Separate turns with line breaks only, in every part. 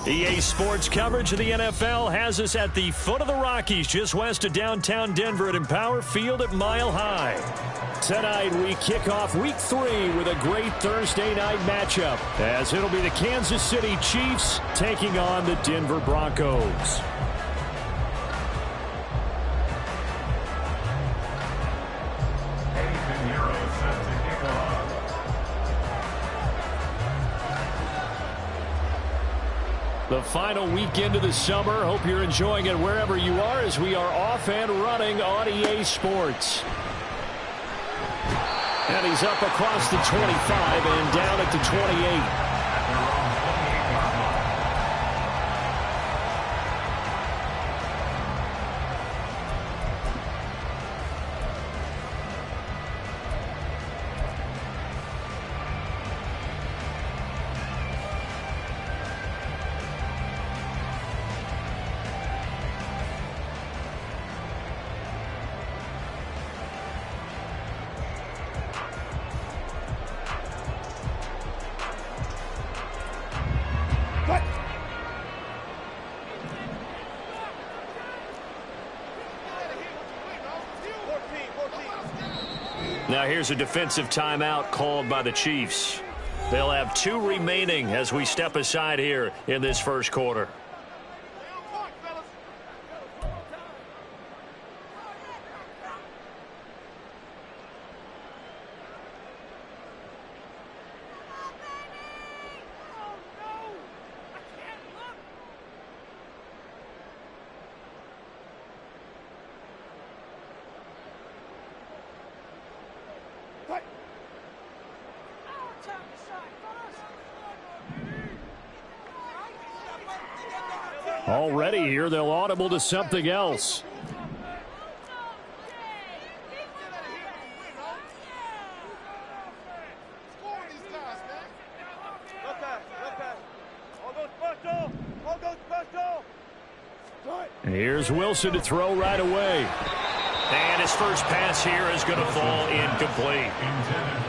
EA Sports coverage of the NFL has us at the foot of the Rockies, just west of downtown Denver at Empower Field at Mile High. Tonight, we kick off Week 3 with a great Thursday night matchup, as it'll be the Kansas City Chiefs taking on the Denver Broncos. The final weekend of the summer. Hope you're enjoying it wherever you are as we are off and running on EA Sports. And he's up across the 25 and down at the 28. Now here's a defensive timeout called by the Chiefs. They'll have 2 remaining as we step aside here in this first quarter. Already here, they'll audible to something else. Here's Wilson to throw right away. And his first pass here is going to fall incomplete.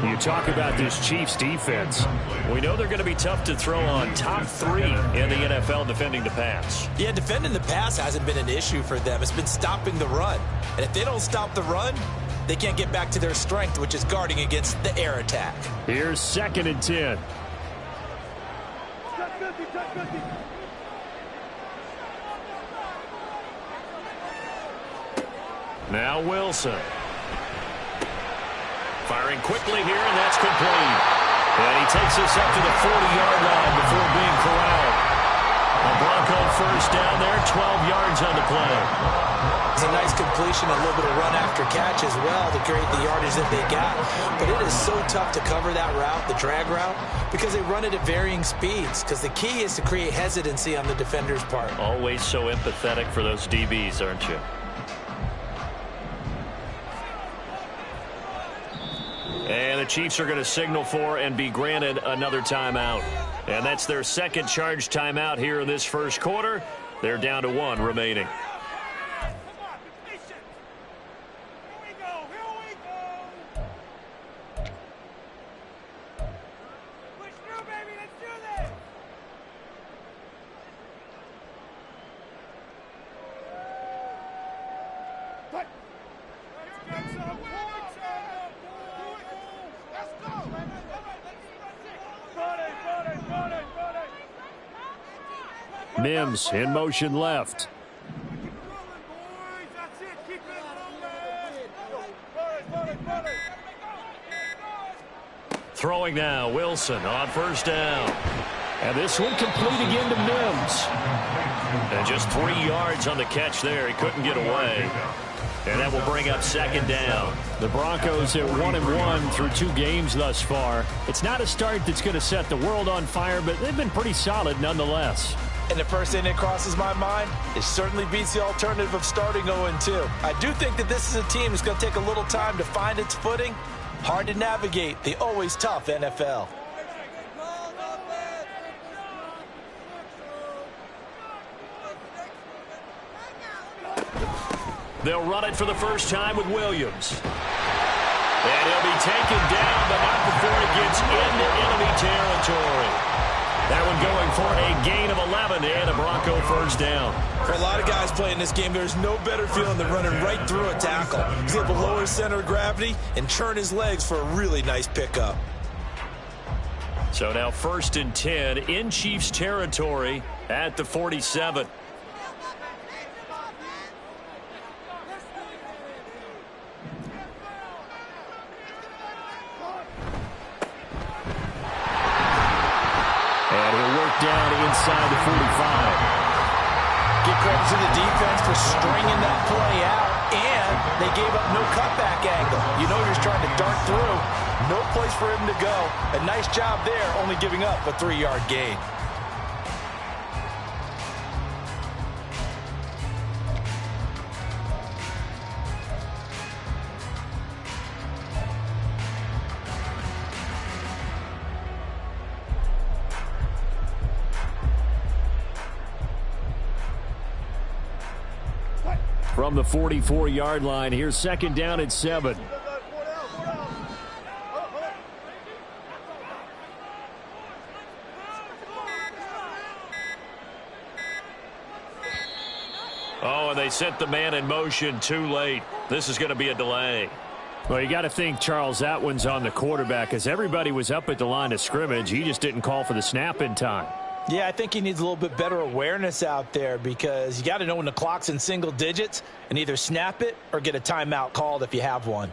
You talk about this Chiefs defense. We know they're going to be tough to throw on. Top 3 in the NFL defending the pass.
Yeah, defending the pass hasn't been an issue for them. It's been stopping the run. And if they don't stop the run, they can't get back to their strength, which is guarding against the air attack.
Here's 2nd and 10. Now Wilson. Firing quickly here, and that's complete. And he takes us up to the 40-yard line before being corralled. A Bronco first down there, 12 yards on the play.
It's a nice completion, a little bit of run after catch as well to create the yardage that they got. But it is so tough to cover that route, the drag route, because they run it at varying speeds. Because the key is to create hesitancy on the defender's part.
Always so empathetic for those DBs, aren't you? And the Chiefs are going to signal for and be granted another timeout. And that's their second charge timeout here in this first quarter. They're down to 1 remaining. Mims in motion left. Throwing now, Wilson on first down. And this one complete again to Mims. And just 3 yards on the catch there. He couldn't get away. And that will bring up 2nd down. The Broncos at 1-1 through 2 games thus far. It's not a start that's going to set the world on fire, but they've been pretty solid nonetheless.
And the first thing that crosses my mind, it certainly beats the alternative of starting 0-2. I do think that this is a team that's going to take a little time to find its footing. Hard to navigate the always tough NFL.
They'll run it for the first time with Williams. And he'll be taken down, but not before it gets into enemy territory. That one going for a gain of 11 and a Bronco first down.
For a lot of guys playing this game, there's no better feeling than running right through a tackle. He's able to lower his center of gravity and churn his legs for a really nice pickup.
So now 1st and 10 in Chiefs territory at the 47. And he'll work down inside the 45.
Give credit to the defense for stringing that play out, and they gave up no cutback angle. You know you're trying to dart through. No place for him to go. A nice job there, only giving up a 3-yard gain.
From the 44-yard line, here's 2nd down and 7. Oh, and they sent the man in motion too late. This is going to be a delay. Well, you got to think, Charles, that one's on the quarterback, as everybody was up at the line of scrimmage. He just didn't call for the snap in time.
Yeah, I think he needs a little bit better awareness out there, because you got to know when the clock's in single digits and either snap it or get a timeout called if you have one.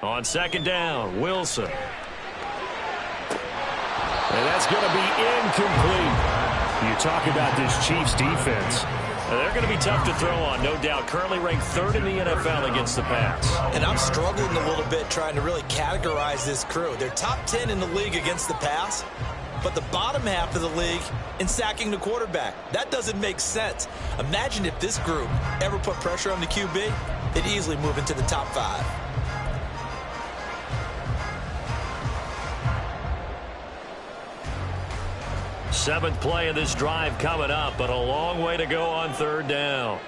On 2nd down, Wilson. And that's going to be incomplete. You talk about this Chiefs defense. They're going to be tough to throw on, no doubt. Currently ranked 3rd in the NFL against the pass.
And I'm struggling a little bit trying to really categorize this crew. They're top 10 in the league against the pass, but the bottom half of the league in sacking the quarterback. That doesn't make sense. Imagine if this group ever put pressure on the QB, they'd easily move into the top 5.
Seventh play of this drive coming up, but a long way to go on 3rd down.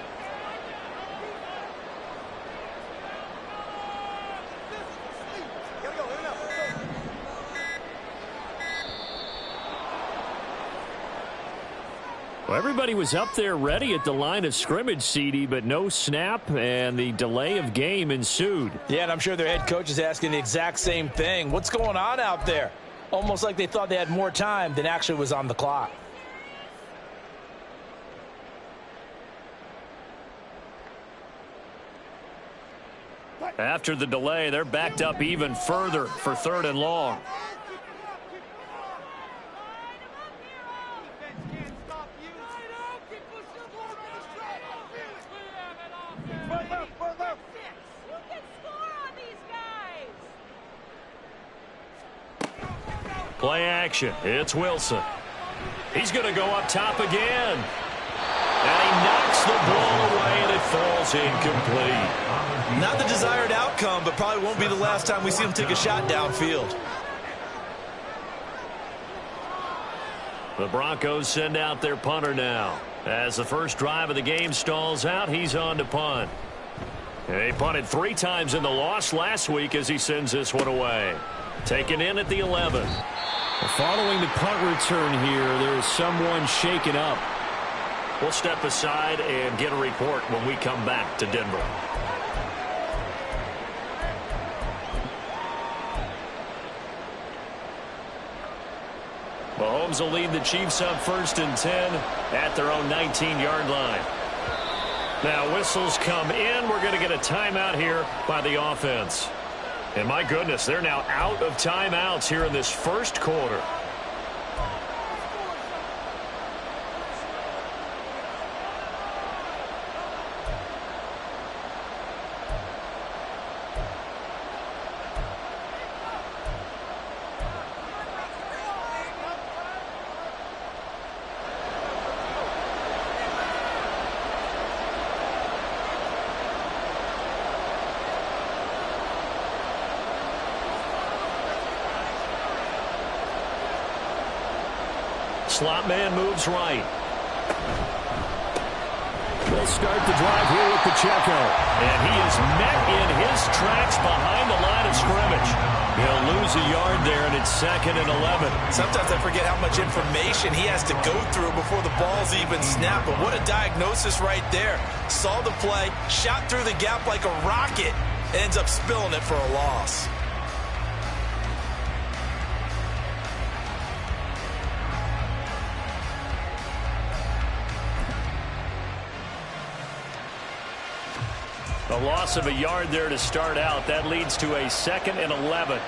Well, everybody was up there ready at the line of scrimmage, CD, but no snap, and the delay of game ensued.
Yeah, and I'm sure their head coach is asking the exact same thing. What's going on out there? Almost like they thought they had more time than actually was on the clock.
After the delay, they're backed up even further for 3rd and long. Play action. It's Wilson. He's going to go up top again. And he knocks the ball away, and it falls incomplete.
Not the desired outcome, but probably won't be the last time we see him take a shot downfield.
The Broncos send out their punter now. As the first drive of the game stalls out, he's on to punt. He punted 3 times in the loss last week as he sends this one away. Taken in at the 11. Following the punt return here, there is someone shaken up. We'll step aside and get a report when we come back to Denver. Mahomes will lead the Chiefs up 1st and 10 at their own 19-yard line. Now whistles come in. We're going to get a timeout here by the offense. And my goodness, they're now out of timeouts here in this first quarter. Slot man moves right. They'll start the drive here with Pacheco. And he is met in his tracks behind the line of scrimmage. He'll lose a yard there, and it's 2nd and 11.
Sometimes I forget how much information he has to go through before the ball's even snapped. But what a diagnosis right there. Saw the play, shot through the gap like a rocket, ends up spilling it for a loss.
A loss of a yard there to start out. That leads to a 2nd and 11.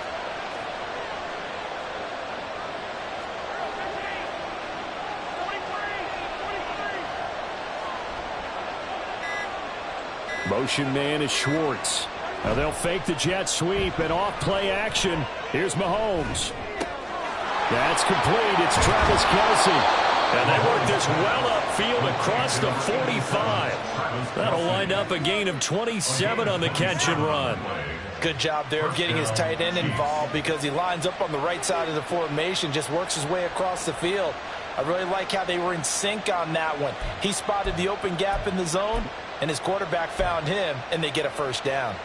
Motion man is Schwartz. Now they'll fake the jet sweep and off play action. Here's Mahomes. That's complete. It's Travis Kelce. And they work this well upfield across the 45. That'll wind up a gain of 27 on the catch and run.
Good job there of getting his tight end involved because he lines up on the right side of the formation, just works his way across the field. I really like how they were in sync on that one. He spotted the open gap in the zone, and his quarterback found him, and they get a first down.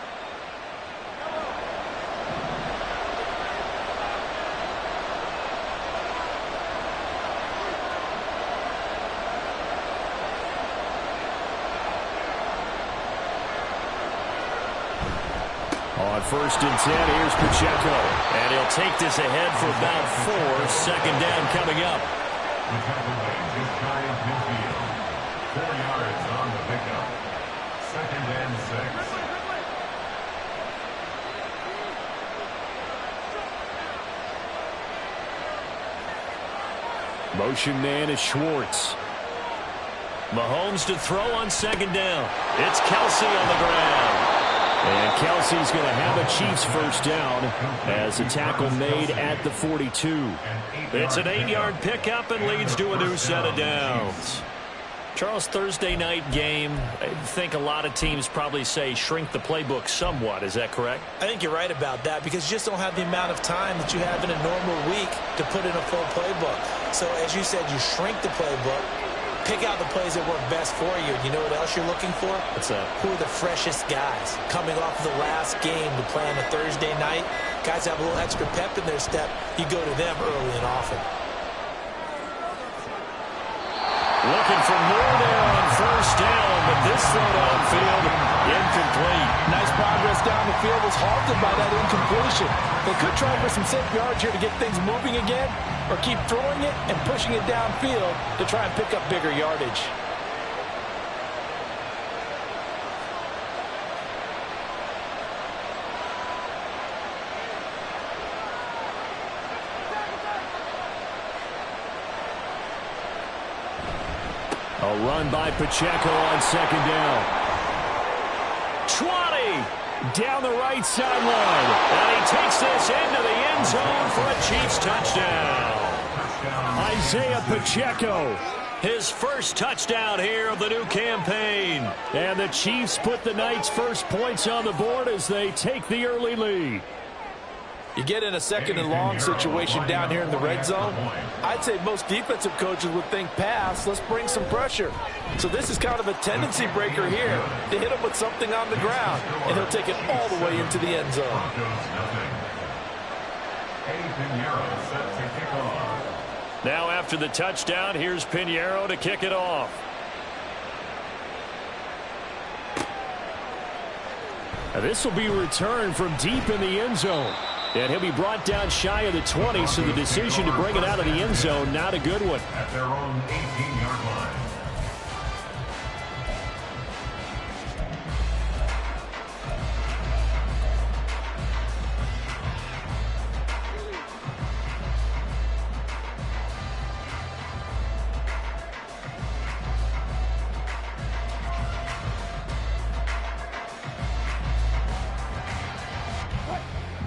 On 1st and 10, here's Pacheco. And he'll take this ahead for about 4. 2nd down coming up.
4 yards on the pickup. 2nd and 6.
Motion man is Schwartz. Mahomes to throw on 2nd down. It's Kelce on the ground. And Kelce's going to have a Chiefs first down as a tackle made at the 42. It's an 8-yard pickup and leads to a new set of downs. Charles, Thursday night game, I think a lot of teams probably say shrink the playbook somewhat. Is that correct?
I think you're right about that because you just don't have the amount of time that you have in a normal week to put in a full playbook. So as you said, you shrink the playbook. Pick out the plays that work best for you. You know what else you're looking for?
What's that?
Who are the freshest guys coming off of the last game to play on a Thursday night? Guys have a little extra pep in their step. You go to them early and often.
Looking for more there on 1st down, but this throw downfield, incomplete.
Nice progress down the field was halted by that incompletion. They could try for some safe yards here to get things moving again, or keep throwing it and pushing it downfield to try and pick up bigger yardage.
A run by Pacheco on 2nd down. 20 down the right sideline. And he takes this into the end zone for a Chiefs touchdown. Isaiah Pacheco, his first touchdown here of the new campaign. And the Chiefs put the night's first points on the board as they take the early lead.
You get in a 2nd and long situation down here in the red zone. I'd say most defensive coaches would think pass, let's bring some pressure. So this is kind of a tendency breaker here to hit him with something on the ground, and he'll take it all the way into the end zone.
Now after the touchdown, here's Pinheiro to kick it off. Now this will be returned from deep in the end zone. And he'll be brought down shy of the 20, so the decision to bring it out of the end zone, not a good one.
At their own 18-yard line.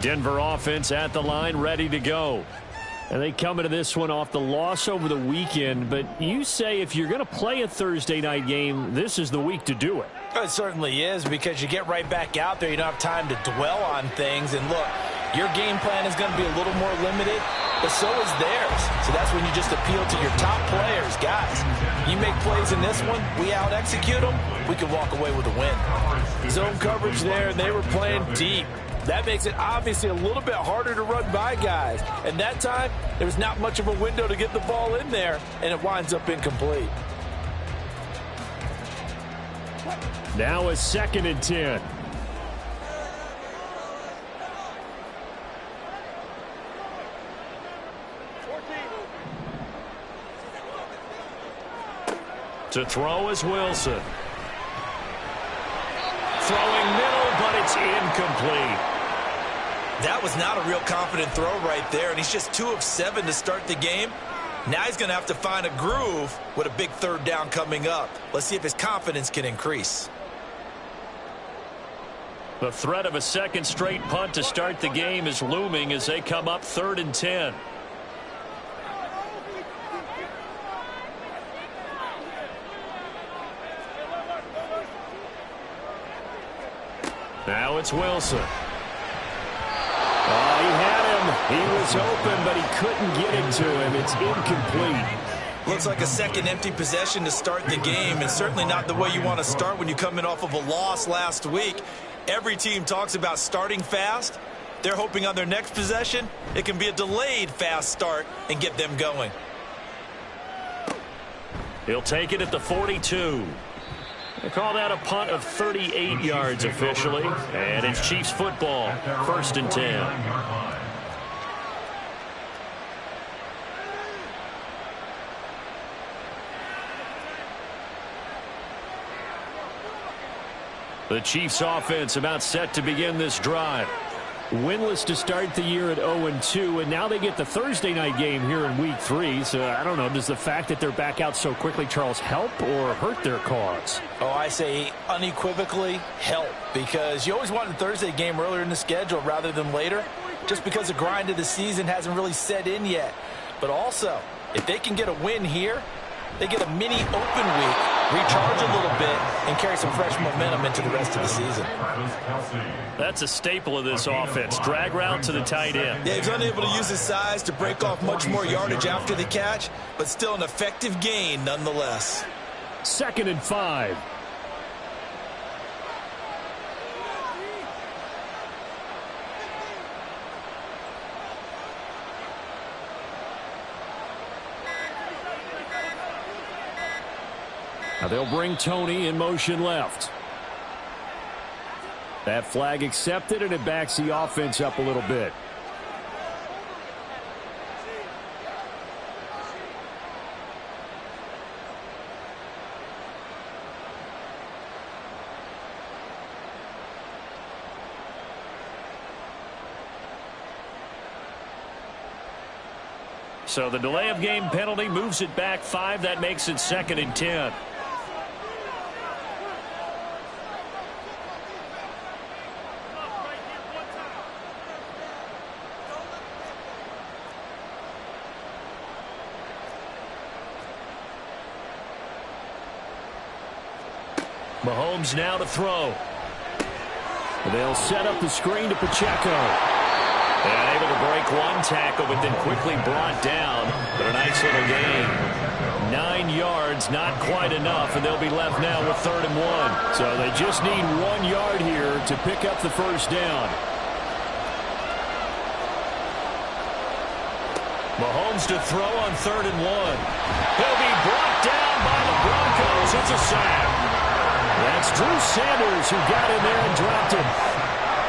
Denver offense at the line, ready to go. And they come into this one off the loss over the weekend. But you say if you're going to play a Thursday night game, this is the week to do it.
It certainly is, because you get right back out there. You don't have time to dwell on things. And look, your game plan is going to be a little more limited. but so is theirs. So that's when you just appeal to your top players. Guys, you make plays in this one, we out-execute them, we can walk away with a win. Zone coverage there, and they were playing deep. That makes it obviously a little bit harder to run by guys. And that time, there was not much of a window to get the ball in there, and it winds up incomplete.
Now a 2nd and 10. To throw is Wilson. Throwing middle, but it's incomplete.
That was not a real confident throw right there, and he's just 2 of 7 to start the game. Now he's going to have to find a groove with a big 3rd down coming up. Let's see if his confidence can increase.
The threat of a 2nd straight punt to start the game is looming as they come up 3rd and 10. Now it's Wilson. Oh, he had him. He was open, but he couldn't get it to him. It's incomplete.
Looks like a 2nd empty possession to start the game, and certainly not the way you want to start when you come in off of a loss last week. Every team talks about starting fast. They're hoping on their next possession, it can be a delayed fast start and get them going.
He'll take it at the 42. They call that a punt of 38 yards officially. And it's Chiefs football, 1st and 10. The Chiefs offense about set to begin this drive. Winless to start the year at 0-2, and now they get the Thursday night game here in Week 3. So I don't know, does the fact that they're back out so quickly, Charles, help or hurt their cause?
Oh, I say unequivocally help, because you always want the Thursday game earlier in the schedule rather than later, just because the grind of the season hasn't really set in yet. But also, if they can get a win here, they get a mini open week, recharge a little bit, and carry some fresh momentum into the rest of the season.
That's a staple of this offense. Drag route to the tight end.
Yeah, he's unable to use his size to break off much more yardage after the catch, but still an effective gain nonetheless.
2nd and 5. Now they'll bring Tony in motion left. That flag accepted, and it backs the offense up a little bit. So the delay of game penalty moves it back 5. That makes it 2nd and 10. Mahomes now to throw. They'll set up the screen to Pacheco. And able to break one tackle, but then quickly brought down. But a nice little gain. 9 yards, not quite enough, and they'll be left now with 3rd and 1. So they just need 1 yard here to pick up the 1st down. Mahomes to throw on 3rd and 1. He'll be brought down by the Broncos. It's a sack. That's Drew Sanders who got in there and dropped him.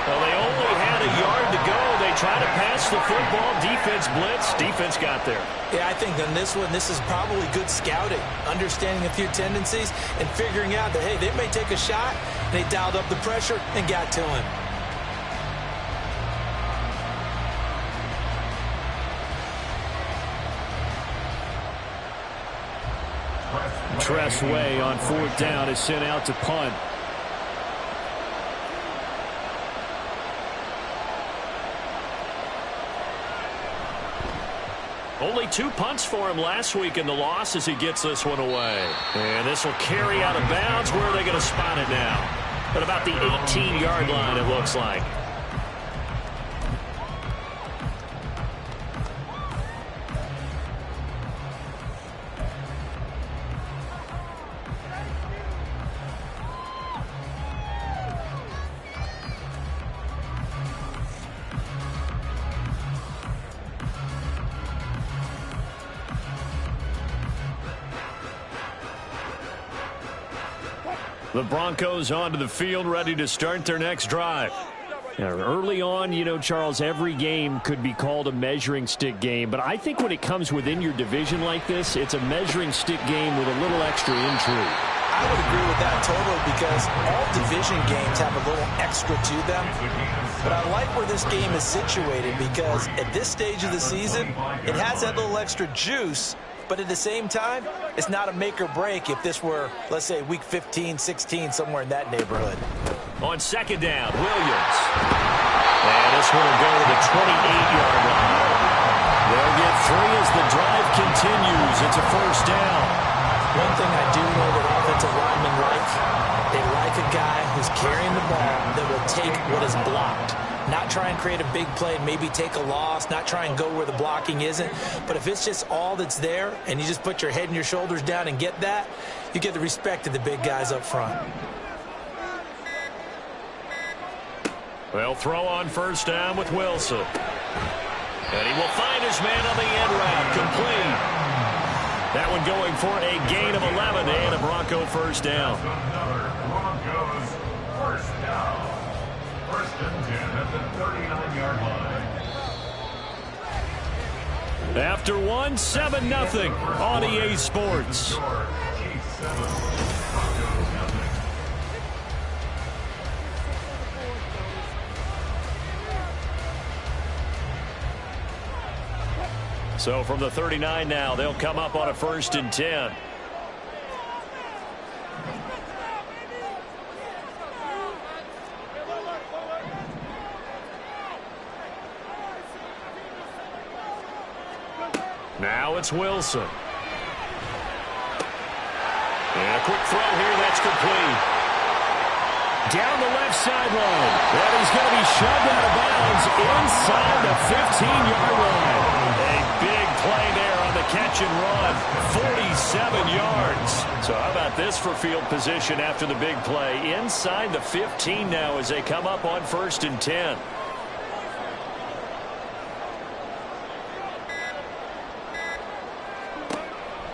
Well, they only had a yard to go. They tried to pass the football. Defense blitz. Defense got there.
Yeah, I think on this one, this is probably good scouting, understanding a few tendencies, and figuring out that, hey, they may take a shot. They dialed up the pressure and got to him.
Tressway on 4th down is sent out to punt. Only 2 punts for him last week in the loss as he gets this one away. And this will carry out of bounds. Where are they going to spot it now? At about the 18-yard line, it looks like. The Broncos onto the field, ready to start their next drive. Now, early on, you know, Charles, every game could be called a measuring stick game. But I think when it comes within your division like this, it's a measuring stick game with a little extra intrigue.
I would agree with that totally because all division games have a little extra to them. But I like where this game is situated because at this stage of the season, it has that little extra juice. But at the same time, it's not a make or break if this were, let's say, week 15, 16, somewhere in that neighborhood.
On second down, Williams. And this one will go to the 28-yard line. They'll get 3 as the drive continues. It's a first down.
One thing I do know that offensive linemen like, they like a guy who's carrying the ball that will take what is blocked. Not try and create a big play and maybe take a loss, not try and go where the blocking isn't. But if it's just all that's there and you just put your head and your shoulders down and get that, you get the respect of the big guys up front.
They'll throw on first down with Wilson. And he will find his man on the end route, complete. That one going for a gain of 11 and a Bronco first down.
Another Broncos first down. First and 10 at the 39-yard line.
After one, 7-0 on EA Sports. So from the 39 now, they'll come up on a first and 10. Now it's Wilson. And a quick throw here, that's complete. Down the left sideline. And he's going to be shoved out of bounds inside the 15-yard line. A big play there on the catch and run. 47 yards. So how about this for field position after the big play? Inside the 15 now as they come up on first and 10.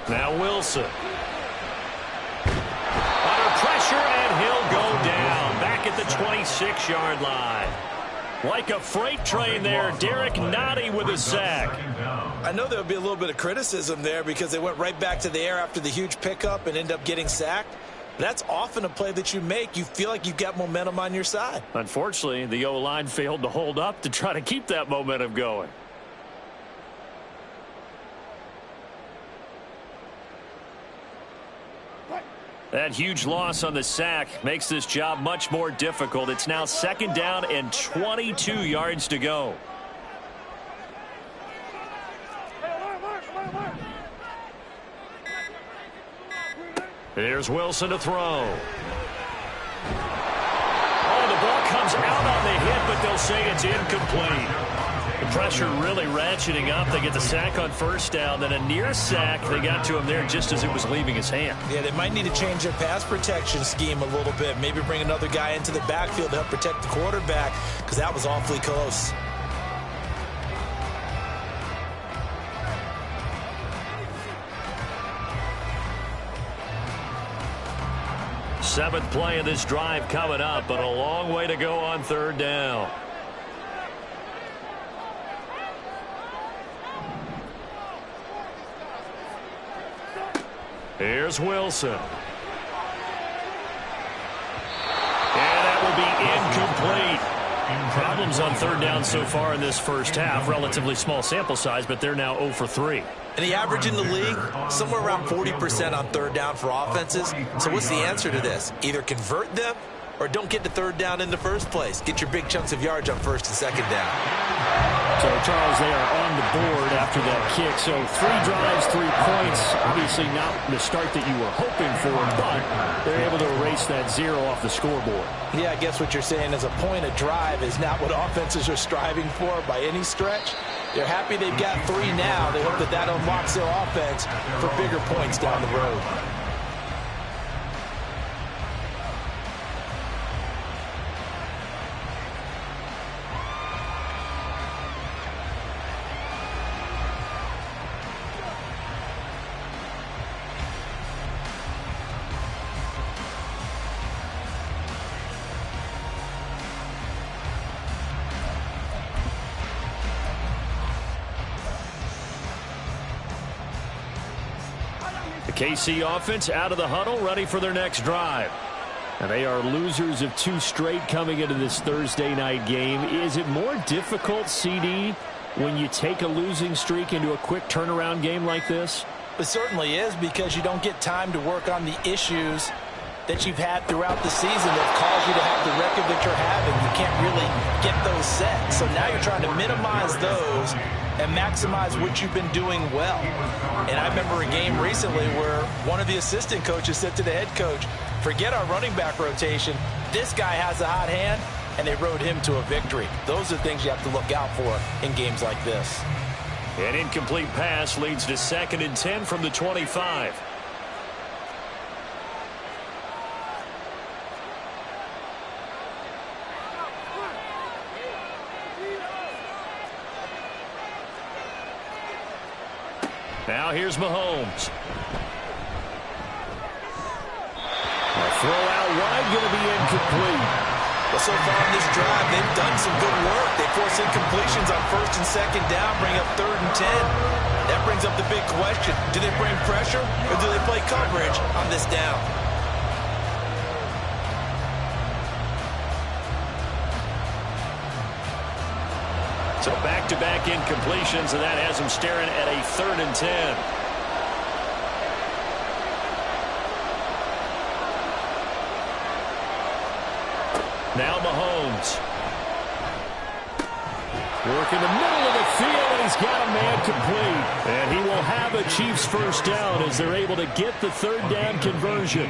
Now Wilson. Under pressure, and he'll go down. Back at the 26-yard line. Like a freight train there, Derek Nottie with a sack.
I know there'll be a little bit of criticism there because they went right back to the air after the huge pickup and end up getting sacked. That's often a play that you make. You feel like you've got momentum on your side.
Unfortunately, the O-line failed to hold up to try to keep that momentum going. That huge loss on the sack makes this job much more difficult. It's now second down and 22 yards to go. Here's Wilson to throw. Oh, the ball comes out on the hit, but they'll say it's incomplete. The pressure really ratcheting up. They get the sack on first down, then a near sack. They got to him there just as it was leaving his hand.
Yeah, they might need to change their pass protection scheme a little bit. Maybe bring another guy into the backfield to help protect the quarterback because that was awfully close.
Seventh play of this drive coming up, but a long way to go on third down. Here's Wilson. And that will be incomplete. Problems on third down so far in this first half. Relatively small sample size, but they're now 0 for 3.
And the average in the league, somewhere around 40% on third down for offenses. So what's the answer to this? Either convert them or don't get to third down in the first place. Get your big chunks of yards on first and second down.
So, Charles, they are on the board after that kick. So 3 drives, 3 points. Obviously not the start that you were hoping for, but they're able to erase that 0 off the scoreboard.
Yeah, I guess what you're saying is a point a drive is not what offenses are striving for by any stretch. They're happy they've got 3 now. They hope that that unlocks their offense for bigger points down the road.
The KC offense out of the huddle, ready for their next drive. And they are losers of 2 straight coming into this Thursday night game. Is it more difficult, CD, when you take a losing streak into a quick turnaround game like this?
It certainly is, because you don't get time to work on the issues that you've had throughout the season that caused you to have the record that you're having. You can't really get those set. So now you're trying to minimize those and maximize what you've been doing well. And I remember a game recently where one of the assistant coaches said to the head coach, forget our running back rotation. This guy has a hot hand, and they rode him to a victory. Those are things you have to look out for in games like this.
An incomplete pass leads to 2nd and 10 from the 25. Now here's Mahomes. A throw out wide, going to be incomplete.
Well, so far in this drive, they've done some good work. They force incompletions on 1st and 2nd down, bring up 3rd and 10. That brings up the big question. Do they bring pressure, or do they play coverage on this down?
So back-to-back incompletions, and that has them staring at a 3rd and 10. Now Mahomes. Work in the middle of the field, and he's got a man complete. And he will have a Chiefs first down as they're able to get the 3rd down conversion.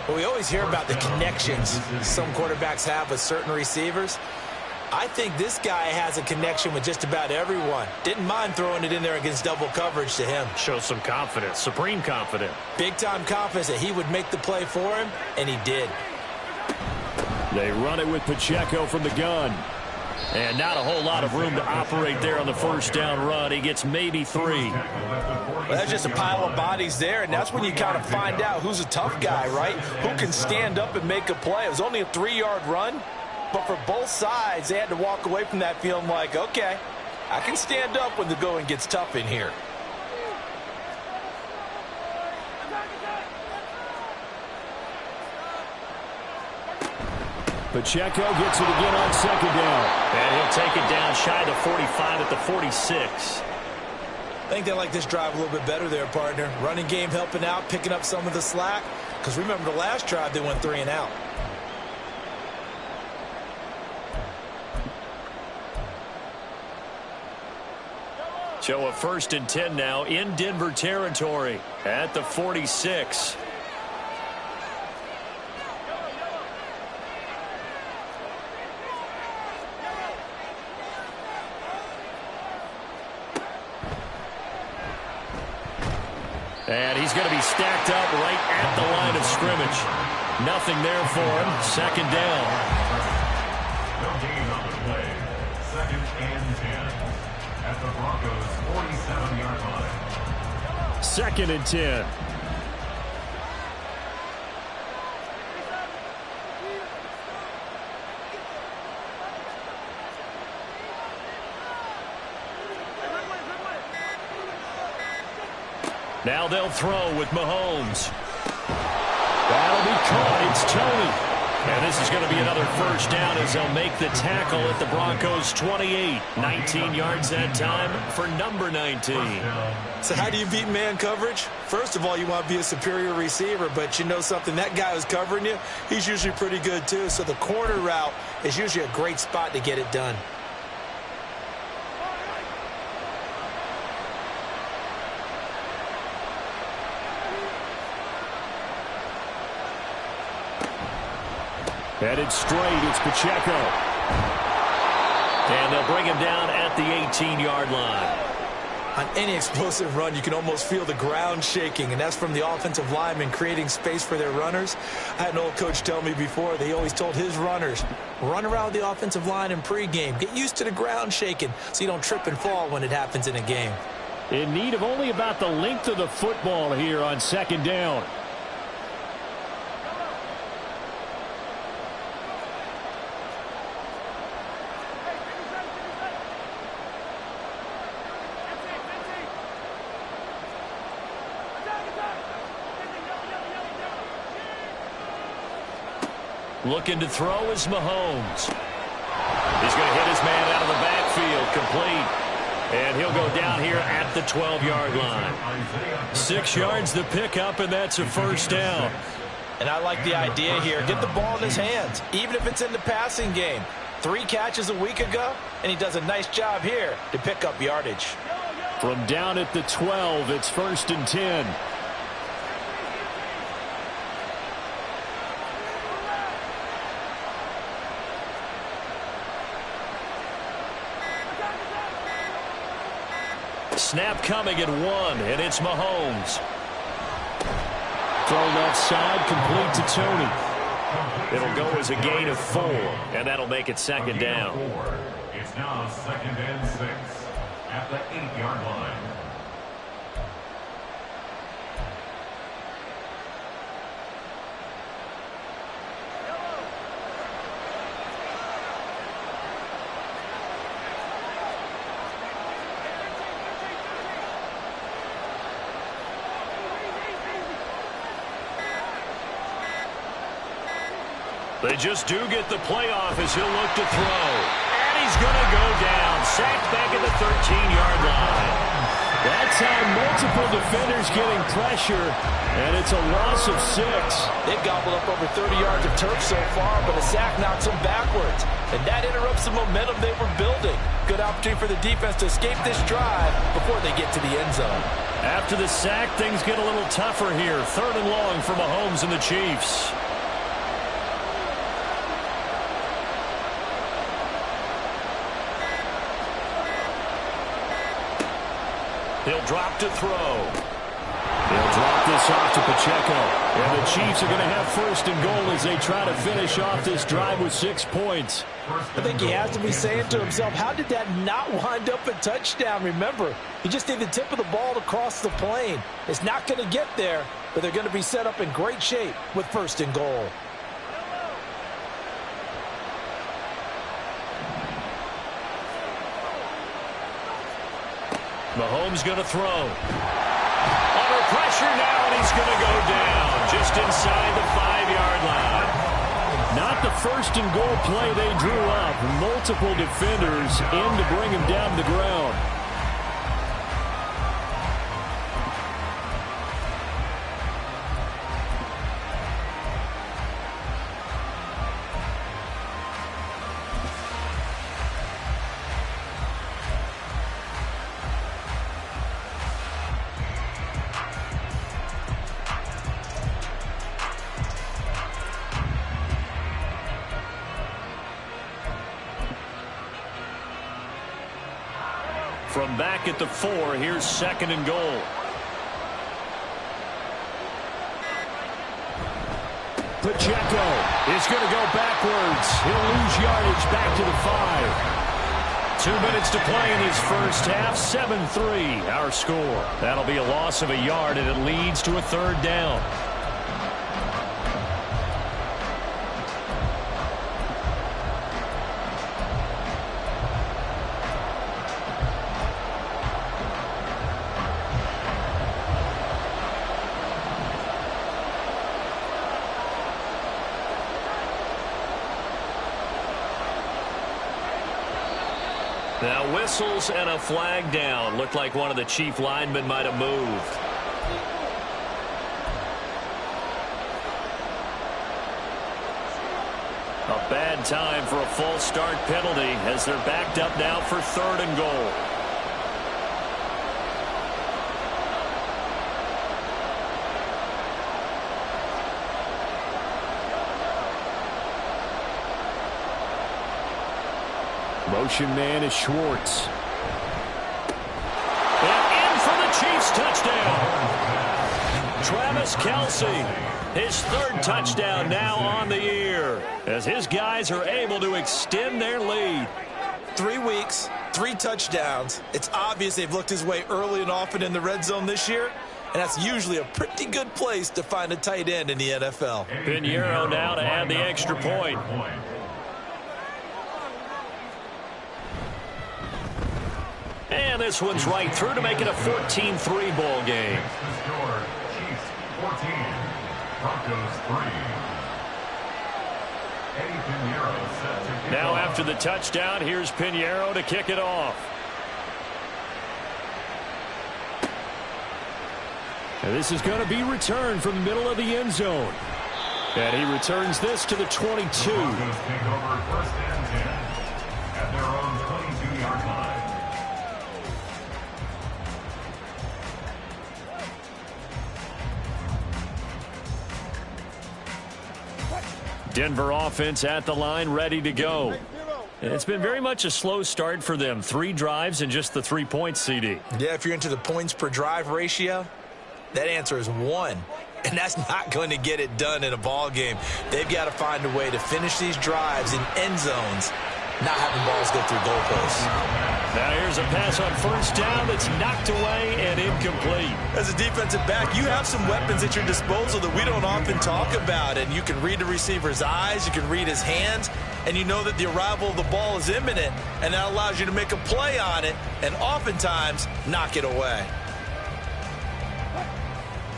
Well, we always hear about the connections some quarterbacks have with certain receivers. I think this guy has a connection with just about everyone. Didn't mind throwing it in there against double coverage to him.
Shows some confidence, supreme confidence.
Big-time confidence that he would make the play for him, and he did.
They run it with Pacheco from the gun. And not a whole lot of room to operate there on the first down run. He gets maybe 3.
Well, that's just a pile of bodies there, and that's when you kind of find out who's a tough guy, right? Who can stand up and make a play. It was only a 3-yard run, but for both sides, they had to walk away from that feeling like, okay, I can stand up when the going gets tough in here.
Pacheco gets it again on 2nd down. And he'll take it down shy of the 45 at the 46.
I think they like this drive a little bit better there, partner. Running game helping out, picking up some of the slack. Because remember the last drive, they went 3 and out.
So a 1st and 10 now in Denver territory at the 46. And he's going to be stacked up right at the line of scrimmage. Nothing there for him. 2nd down.
No gain on the play. 2nd and 10 at the Broncos' 47-yard line.
2nd and 10. Now they'll throw with Mahomes. That'll be caught. It's Tony. And this is going to be another first down as they'll make the tackle at the Broncos' 28. 19 yards that time for number 19.
So how do you beat man coverage? First of all, you want to be a superior receiver, but you know something, that guy who's covering you, he's usually pretty good too. So the corner route is usually a great spot to get it done.
Headed straight, it's Pacheco. And they'll bring him down at the 18-yard line.
On any explosive run, you can almost feel the ground shaking, and that's from the offensive linemen creating space for their runners. I had an old coach tell me before, they always told his runners, run around the offensive line in pregame. Get used to the ground shaking so you don't trip and fall when it happens in a game.
In need of only about the length of the football here on 2nd down. Looking to throw is Mahomes. He's going to hit his man out of the backfield, complete. And he'll go down here at the 12-yard line. 6 yards the pickup, and that's a first down.
And I like the idea here. Get the ball in his hands, even if it's in the passing game. 3 catches a week ago, and he does a nice job here to pick up yardage.
From down at the 12, it's 1st and 10. Snap coming at 1, and it's Mahomes. Throw left side, complete to Tony. It'll go as a gain of 4, and that'll make it 2nd down.
It's now 2nd and 6 at the 8-yard line.
They just do get the playoff as he'll look to throw. And he's going to go down. Sacked back at the 13-yard line. That's how multiple defenders getting pressure, and it's a loss of 6.
They've gobbled up over 30 yards of turf so far, but a sack knocks them backwards. And that interrupts the momentum they were building. Good opportunity for the defense to escape this drive before they get to the end zone.
After the sack, things get a little tougher here. 3rd and long for Mahomes and the Chiefs. He'll drop to throw. He'll drop this off to Pacheco. And the Chiefs are going to have 1st and goal as they try to finish off this drive with 6 points.
I think he has to be saying to himself, how did that not wind up a touchdown? Remember, he just need the tip of the ball to cross the plane. It's not going to get there, but they're going to be set up in great shape with 1st and goal.
Mahomes going to throw. Under pressure now, and he's going to go down just inside the 5-yard line. Not the 1st and goal play they drew up. Multiple defenders in to bring him down to the ground. From back at the 4, here's 2nd and goal. Pacheco is going to go backwards. He'll lose yardage back to the 5. 2 minutes to play in his first half. 7-3 our score. That'll be a loss of a yard, and it leads to a 3rd down. Now whistles and a flag down. Looked like one of the Chief linemen might have moved. A bad time for a false start penalty as they're backed up now for 3rd and goal. Motion man is Schwartz. And in for the Chiefs touchdown. Travis Kelce, his 3rd touchdown now on the year as his guys are able to extend their lead.
3 weeks, 3 touchdowns. It's obvious they've looked his way early and often in the red zone this year, and that's usually a pretty good place to find a tight end in the NFL.
Pinheiro now to add the extra point. And this one's right through to make it a 14-3 ball game.
Chiefs 14, Broncos 3.
Now after the touchdown, here's Pinheiro to kick it off. And this is going to be returned from the middle of the end zone. And he returns this to the 22.
The Broncos take over 1st and 10 at their own 22-yard line.
Denver offense at the line, ready to go. And it's been very much a slow start for them. 3 drives and just the 3 points, CD.
Yeah, if you're into the points per drive ratio, that answer is 1. And that's not going to get it done in a ball game. They've got to find a way to finish these drives in end zones, not having balls go through goalposts.
Now here's a pass on 1st down that's knocked away and incomplete.
As a defensive back, you have some weapons at your disposal that we don't often talk about. And you can read the receiver's eyes, you can read his hands, and you know that the arrival of the ball is imminent, and that allows you to make a play on it and oftentimes knock it away.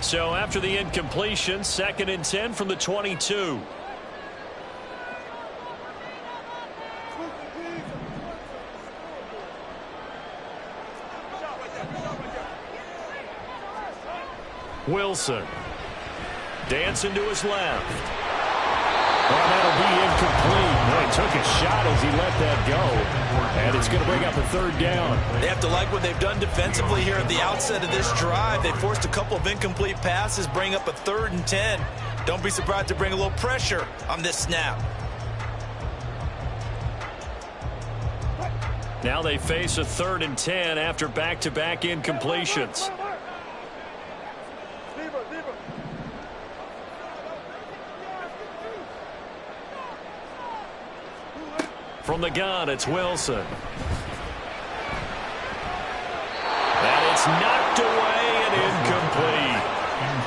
So after the incompletion, 2nd and 10 from the 22. Wilson dancing to his left. And that'll be incomplete. Well, he took a shot as he let that go. And it's going to bring up a 3rd down.
They have to like what they've done defensively here at the outset of this drive. They forced a couple of incomplete passes, bring up a 3rd and 10. Don't be surprised to bring a little pressure on this snap.
Now they face a 3rd and 10 after back-to-back incompletions. From the gun, it's Wilson. And it's knocked away and incomplete.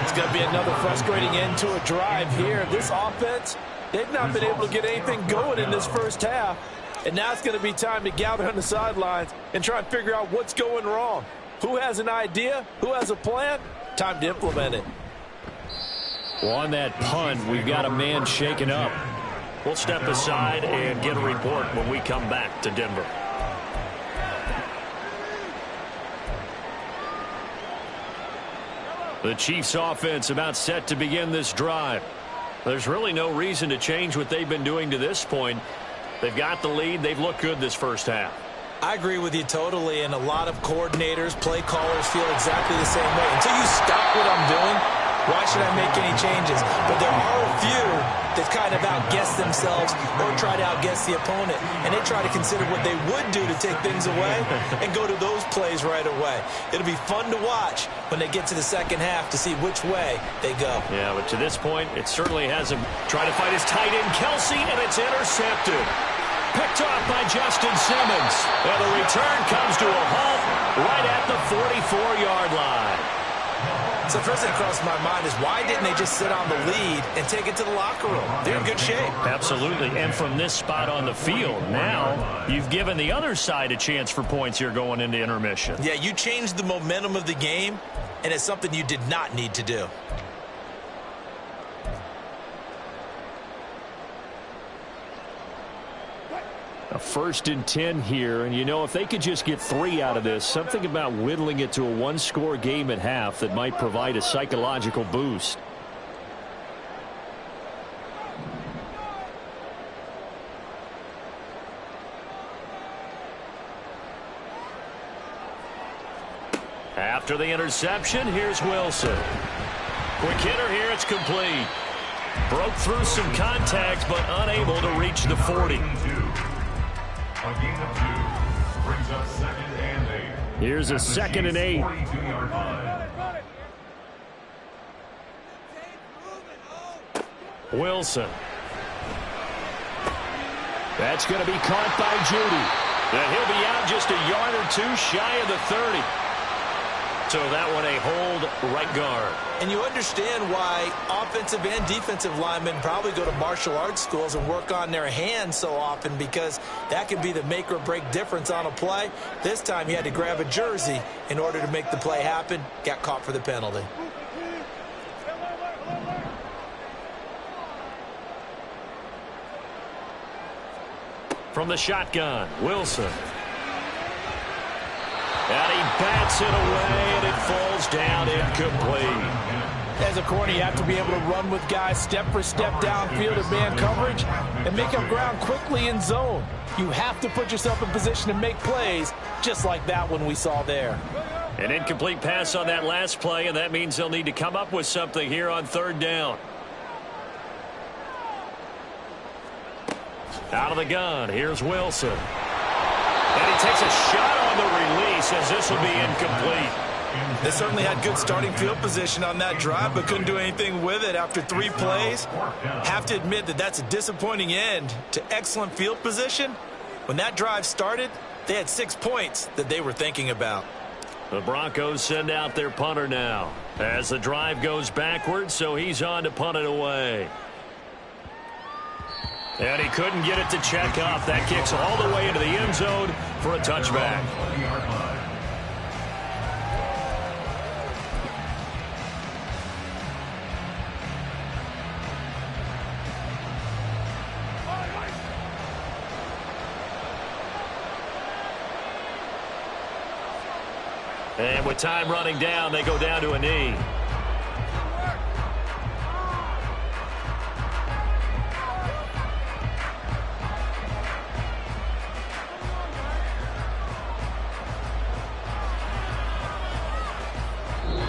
It's going to be another frustrating end to a drive here. This offense, they've not been able to get anything going in this first half. And now it's going to be time to gather on the sidelines and try and figure out what's going wrong. Who has an idea? Who has a plan? Time to implement it.
Well, on that punt, we've got a man shaken up. We'll step aside and get a report when we come back to Denver. The Chiefs offense about set to begin this drive. There's really no reason to change what they've been doing to this point. They've got the lead. They've looked good this first half.
I agree with you totally, and a lot of coordinators, play callers feel exactly the same way. Until you stop what I'm doing, why should I make any changes? But there are a few that kind of outguess themselves or try to outguess the opponent, and they try to consider what they would do to take things away and go to those plays right away. It'll be fun to watch when they get to the second half to see which way they go.
Yeah, but to this point, it certainly hasn't. Trying to fight his tight end, Kelsey, and it's intercepted. Picked off by Justin Simmons. And the return comes to a halt right at the 44-yard line.
So the first thing that crossed my mind is why didn't they just sit on the lead and take it to the locker room? They're in good shape.
Absolutely. And from this spot on the field, now you've given the other side a chance for points here going into intermission.
Yeah, you changed the momentum of the game, and it's something you did not need to do.
A 1st and 10 here, and you know, if they could just get 3 out of this, something about whittling it to a 1-score game at half that might provide a psychological boost. After the interception, here's Wilson. Quick hitter here, it's complete. Broke through some contacts, but unable to reach the 40.
A gain of 2 brings up 2nd and 8.
Here's a 2nd and 8.
42-yard line.
Wilson. That's going to be caught by Judy. And he'll be out just a yard or 2 shy of the 30. So that one a hold right guard.
And you understand why offensive and defensive linemen probably go to martial arts schools and work on their hands so often, because that can be the make or break difference on a play. This time he had to grab a jersey in order to make the play happen. Got caught for the penalty.
From the shotgun, Wilson. And he bats it away, and it falls down incomplete.
As a corner, you have to be able to run with guys step for step downfield in man coverage and make up ground quickly in zone. You have to put yourself in position to make plays, just like that one we saw there.
An incomplete pass on that last play, and that means they'll need to come up with something here on third down. Out of the gun, here's Wilson. And he takes a shot on the release as this will be incomplete.
They certainly had good starting field position on that drive, but couldn't do anything with it after 3 plays. Have to admit that that's a disappointing end to excellent field position. When that drive started, they had 6 points that they were thinking about.
The Broncos send out their punter now as the drive goes backwards, so he's on to punt it away. And he couldn't get it to check up. That kicks all the way into the end zone for a touchback. And with time running down, they go down to a knee.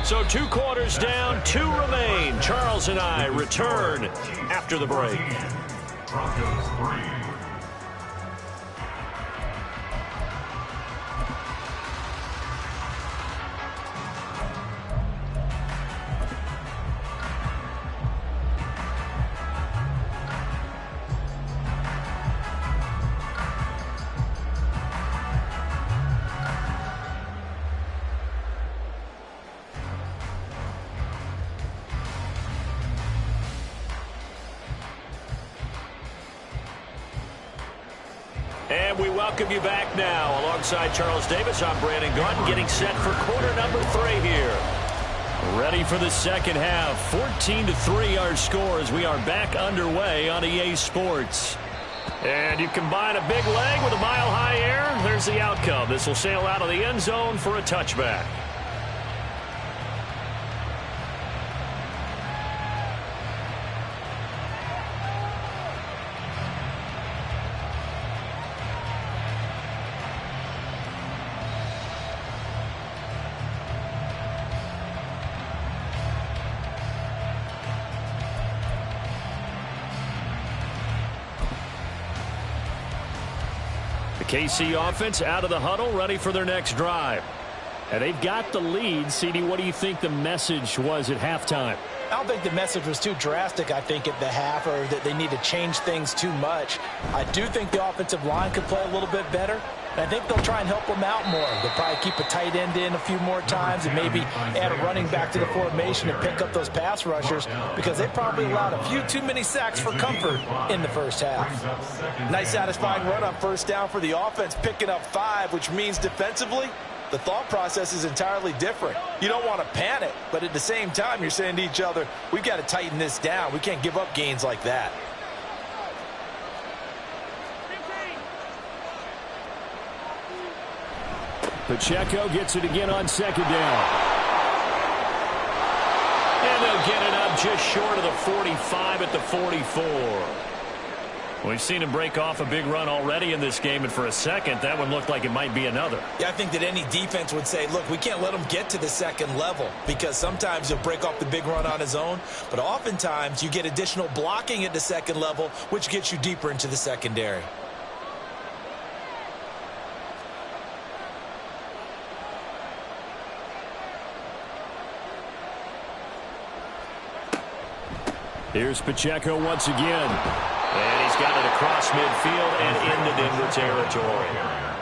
So 2 quarters down, 2 remain. Charles and I return after the break.
Broncos 3.
And we welcome you back now. Alongside Charles Davis, I'm Brandon Gaudin, getting set for quarter number 3 here. Ready for the second half. 14-3 our score as we are back underway on EA Sports. And you combine a big leg with a mile-high air, there's the outcome. This will sail out of the end zone for a touchback. The KC offense out of the huddle, ready for their next drive. And they've got the lead. CD, what do you think the message was at halftime?
I don't think the message was too drastic, I think, at the half, or that they need to change things too much. I do think the offensive line could play a little bit better, and I think they'll try and help them out more. They'll probably keep a tight end in a few more times and maybe add a running back to the formation and pick up those pass rushers, because they probably allowed a few too many sacks for comfort in the first half. Nice satisfying run on first down for the offense, picking up 5, which means defensively, the thought process is entirely different. You don't want to panic, but at the same time, you're saying to each other, we've got to tighten this down. We can't give up gains like that.
Pacheco gets it again on second down. And they'll get it up just short of the 45 at the 44. We've seen him break off a big run already in this game, and for a second, that one looked like it might be another.
Yeah, I think that any defense would say, look, we can't let him get to the second level, because sometimes he'll break off the big run on his own, but oftentimes you get additional blocking at the second level, which gets you deeper into the secondary.
Here's Pacheco once again. And he's got it across midfield and into Denver territory.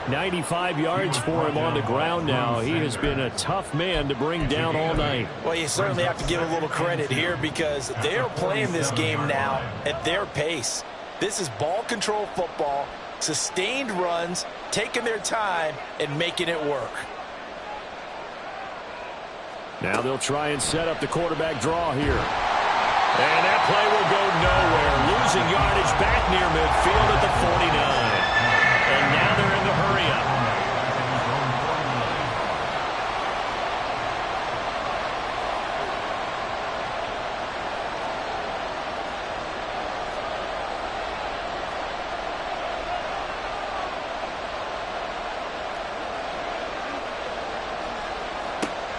95 yards for him on the ground now. He has been a tough man to bring down all night.
Well, you certainly have to give a little credit here, because they're playing this game now at their pace. This is ball control football, sustained runs, taking their time and making it work.
Now they'll try and set up the quarterback draw here. And that play will go nowhere. Losing yardage back near midfield at the 49.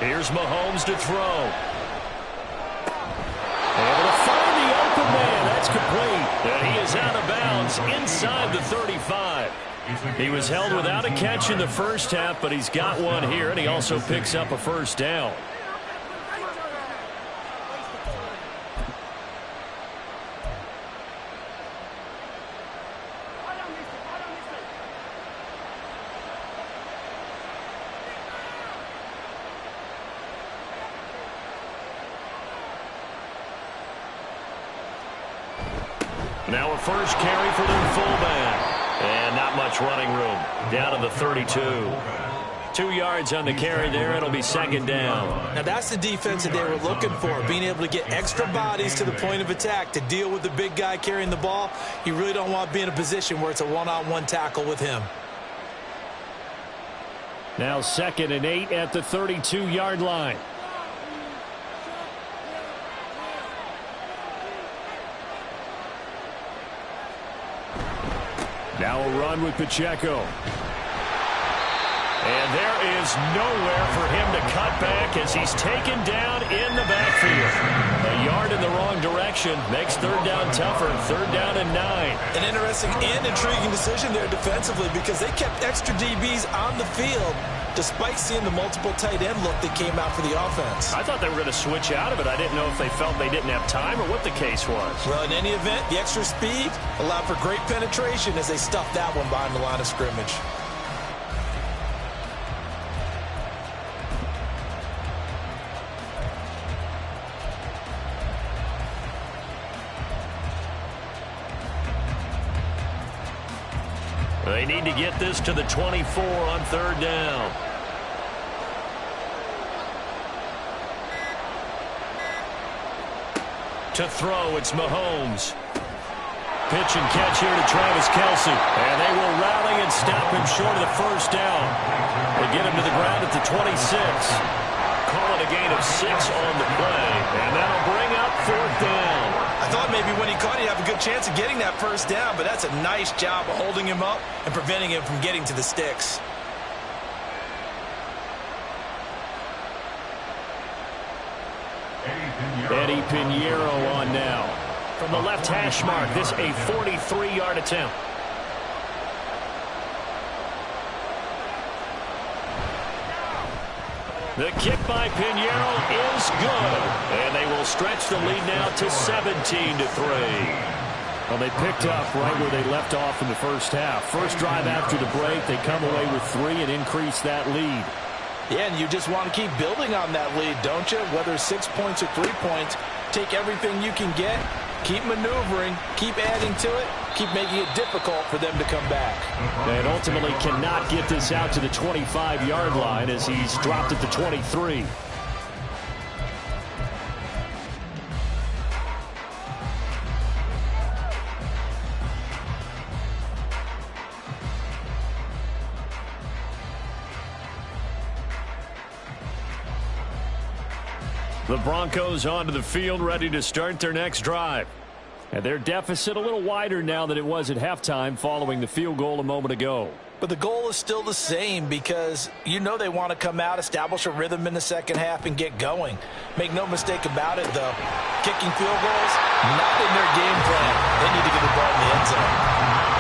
Here's Mahomes to throw. Able to find the open man. That's complete. And he is out of bounds inside the 35. He was held without a catch in the first half, but he's got one here, and he also picks up a first down. Now a first carry for their fullback. And not much running room. Down to the 32. 2 yards on the carry there. It'll be second down.
Now that's the defense that they were looking for, being able to get extra bodies to the point of attack to deal with the big guy carrying the ball. You really don't want to be in a position where it's a one-on-one tackle with him.
Now 2nd and 8 at the 32-yard line. Now a run with Pacheco. And there is nowhere for him to cut back as he's taken down in the backfield. A yard in the wrong direction makes third down tougher. Third down and 9.
An interesting and intriguing decision there defensively because they kept extra DBs on the field despite seeing the multiple tight end look that came out for the offense.
I thought they were going to switch out of it. I didn't know if they felt they didn't have time or what the case was.
Well, in any event, the extra speed allowed for great penetration as they stuffed that one behind the line of scrimmage.
They need to get this to the 24 on third down. To throw, it's Mahomes. Pitch and catch here to Travis Kelce. And they will rally and stop him short of the first down. They get him to the ground at the 26. Call it a gain of 6 on the play. And that'll bring up fourth down.
I thought maybe when he caught it, he'd have a good chance of getting that first down, but that's a nice job of holding him up and preventing him from getting to the sticks.
Eddie Pinheiro on now. From the left hash mark, this a 43-yard attempt. The kick by Pinheiro is good. And they will stretch the lead now to 17-3. Well, they picked up right where they left off in the first half. First drive after the break, they come away with 3 and increase that lead.
Yeah, and you just want to keep building on that lead, don't you? Whether 6 points or 3 points, take everything you can get, keep maneuvering, keep adding to it, keep making it difficult for them to come back.
And ultimately cannot get this out to the 25-yard line as he's dropped at the 23. The Broncos onto the field, ready to start their next drive. And their deficit a little wider now than it was at halftime following the field goal a moment ago.
But the goal is still the same because you know they want to come out, establish a rhythm in the second half, and get going. Make no mistake about it, though. Kicking field goals, not in their game plan. They need to get the ball in the end zone.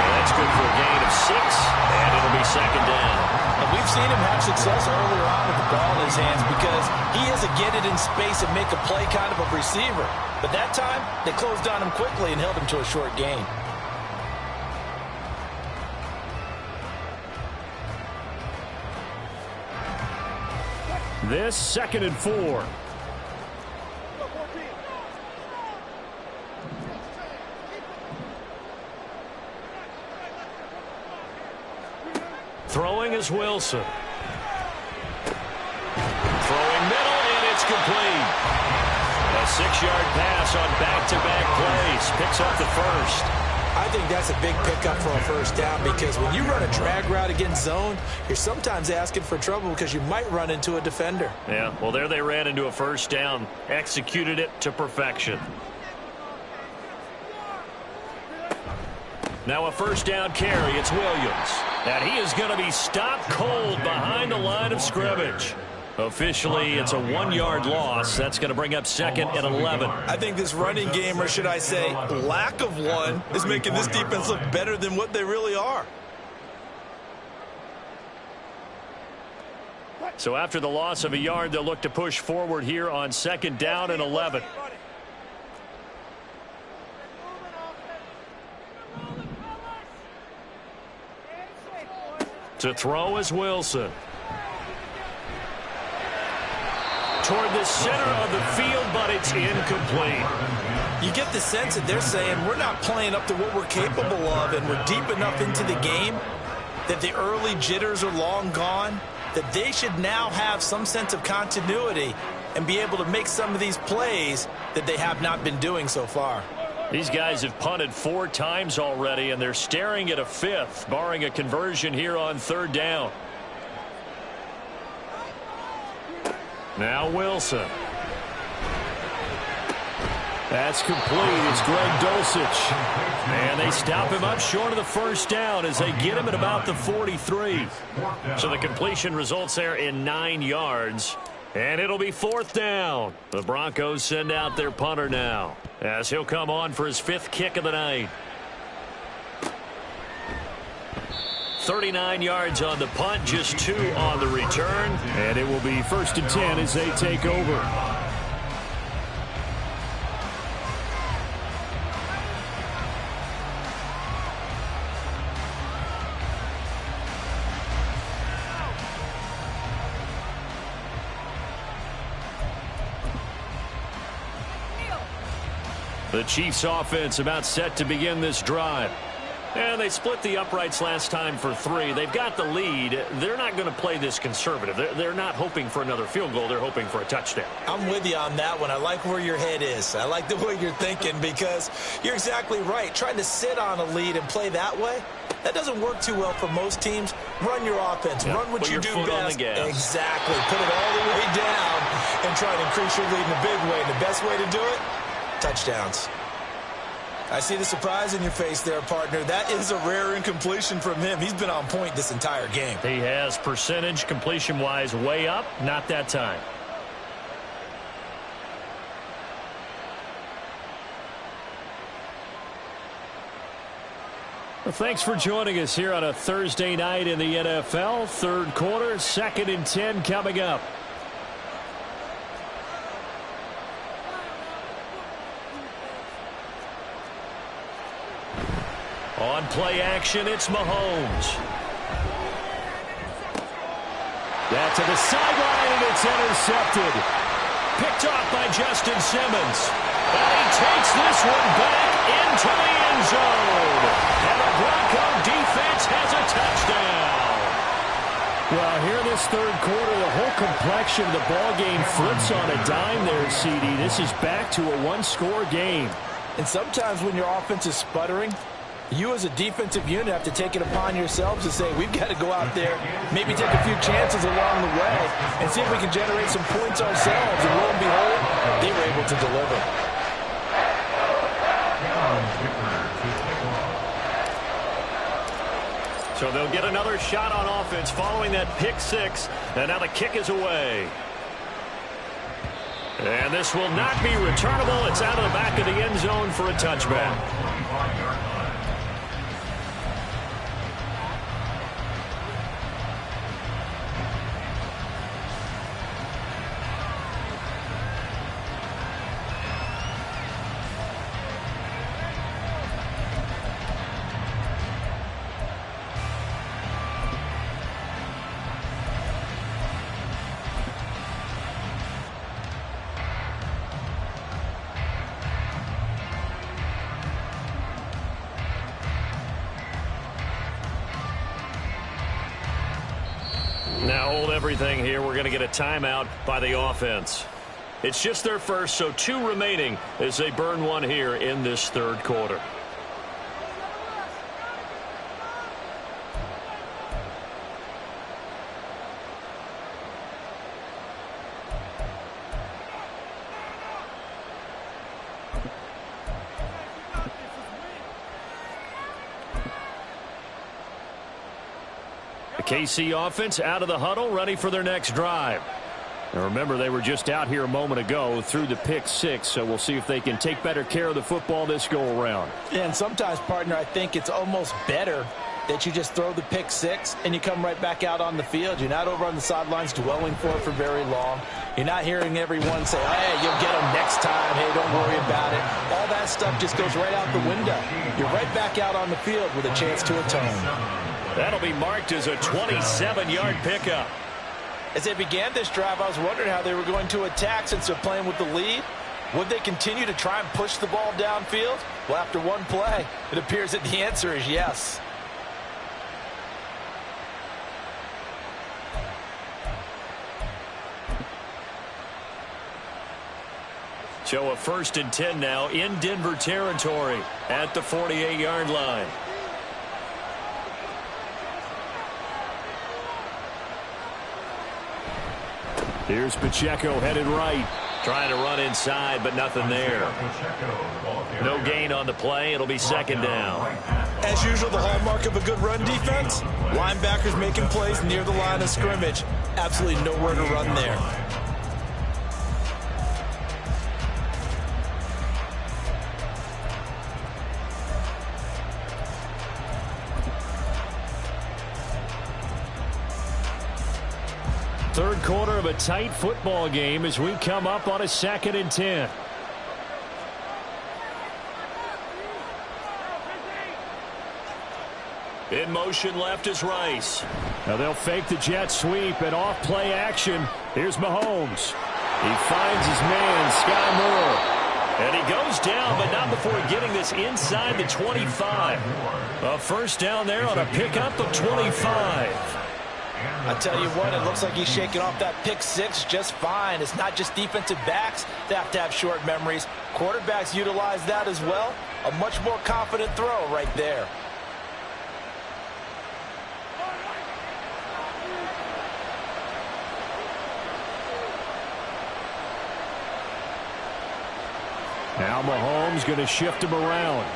And that's good for a gain of 6, and it'll be second down.
And we've seen him have success earlier on with the ball in his hands because he is a get it in space and make a play kind of a receiver. But that time, they closed on him quickly and held him to a short gain.
This 2nd and 4. Throwing is Wilson. Throwing middle, and it's complete. A 6-yard pass on back-to-back plays. Picks up the first.
I think that's a big pickup for a first down because when you run a drag route against zone, you're sometimes asking for trouble because you might run into a defender.
Yeah, well, there they ran into a first down. Executed it to perfection. Now a first down carry. It's Williams. And he is going to be stopped cold behind the line of scrimmage. Officially, it's a 1-yard loss. That's going to bring up 2nd and 11.
I think this running game, or should I say lack of one, is making this defense look better than what they really are.
So after the loss of a yard, they'll look to push forward here on 2nd down and 11. To throw is Wilson. Toward the center of the field, but it's incomplete.
You get the sense that they're saying we're not playing up to what we're capable of, and we're deep enough into the game that the early jitters are long gone, that they should now have some sense of continuity and be able to make some of these plays that they have not been doing so far.
These guys have punted 4 times already, and they're staring at a 5th, barring a conversion here on 3rd down. Now Wilson. That's complete. It's Greg Dulcich. And they stop him up short of the 1st down as they get him at about the 43. So the completion results there in 9 yards. And it'll be 4th down. The Broncos send out their punter now, as he'll come on for his 5th kick of the night. 39 yards on the punt, just 2 on the return. And it will be 1st and 10 as they take over. The Chiefs offense about set to begin this drive. And they split the uprights last time for 3. They've got the lead. They're not going to play this conservative. They're not hoping for another field goal. They're hoping for a touchdown.
I'm with you on that one. I like where your head is. I like the way you're thinking, because you're exactly right. Trying to sit on a lead and play that way, that doesn't work too well for most teams. Run your offense. Run what you do best. Exactly. Put it all the way down and try to increase your lead in a big way. And the best way to do it, touchdowns. I see the surprise in your face there, partner. That is a rare incompletion from him. He's been on point this entire game.
He has, percentage completion-wise way up. Not that time. Well, thanks for joining us here on a Thursday night in the NFL. 3rd quarter, 2nd and 10 coming up. On play action, it's Mahomes. That's to the sideline, and it's intercepted. Picked off by Justin Simmons. And he takes this one back into the end zone. And the Bronco defense has a touchdown. Well, here in this 3rd quarter, the whole complexion of the ball game flips on a dime there, CD. This is back to a 1-score game.
And sometimes when your offense is sputtering, you as a defensive unit have to take it upon yourselves to say, we've got to go out there, maybe take a few chances along the way, and see if we can generate some points ourselves. And lo and behold, they were able to deliver.
So they'll get another shot on offense following that pick 6, and now the kick is away. And this will not be returnable. It's out of the back of the end zone for a touchback. Now hold everything here. We're going to get a timeout by the offense. It's just their first, so 2 remaining as they burn one here in this 3rd quarter. KC offense out of the huddle, ready for their next drive. And remember, they were just out here a moment ago through the pick six, so we'll see if they can take better care of the football this go-around.
And sometimes, partner, I think it's almost better that you just throw the pick six and you come right back out on the field. You're not over on the sidelines dwelling for it for very long. You're not hearing everyone say, hey, you'll get them next time. Hey, don't worry about it. All that stuff just goes right out the window. You're right back out on the field with a chance to atone.
That'll be marked as a 27-yard pickup.
As they began this drive, I was wondering how they were going to attack since they're playing with the lead. Would they continue to try and push the ball downfield? Well, after one play, it appears that the answer is yes.
So a 1st and 10 now in Denver territory at the 48-yard line. Here's Pacheco headed right. Trying to run inside, but nothing there. No gain on the play. It'll be 2nd down.
As usual, the hallmark of a good run defense, linebackers making plays near the line of scrimmage. Absolutely nowhere to run there.
Third quarter of a tight football game as we come up on a 2nd and 10. In motion left is Rice. Now they'll fake the jet sweep and off play action. Here's Mahomes. He finds his man, Sky Moore. And he goes down, but not before getting this inside the 25. A 1st down there on a pickup of 25.
I tell you what, it looks like he's shaking off that pick six just fine. It's not just defensive backs that have to have short memories. Quarterbacks utilize that as well. A much more confident throw right there.
Now Mahomes going to shift him around.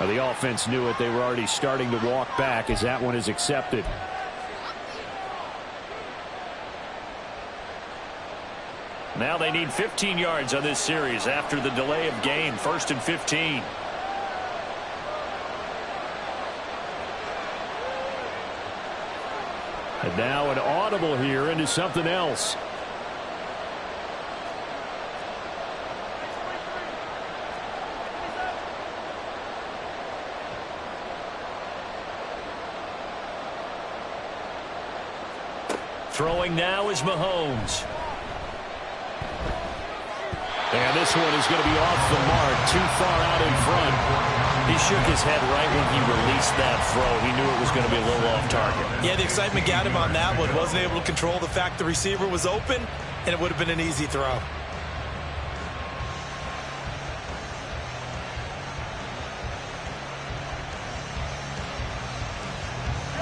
The offense knew it. They were already starting to walk back as that one is accepted. Now they need 15 yards on this series after the delay of game. 1st and 15. And now an audible here into something else. Throwing now is Mahomes. And this one is going to be off the mark, too far out in front. He shook his head right when he released that throw. He knew it was going to be a little off target.
Yeah, the excitement got him on that one. Wasn't able to control the fact the receiver was open, and it would have been an easy throw.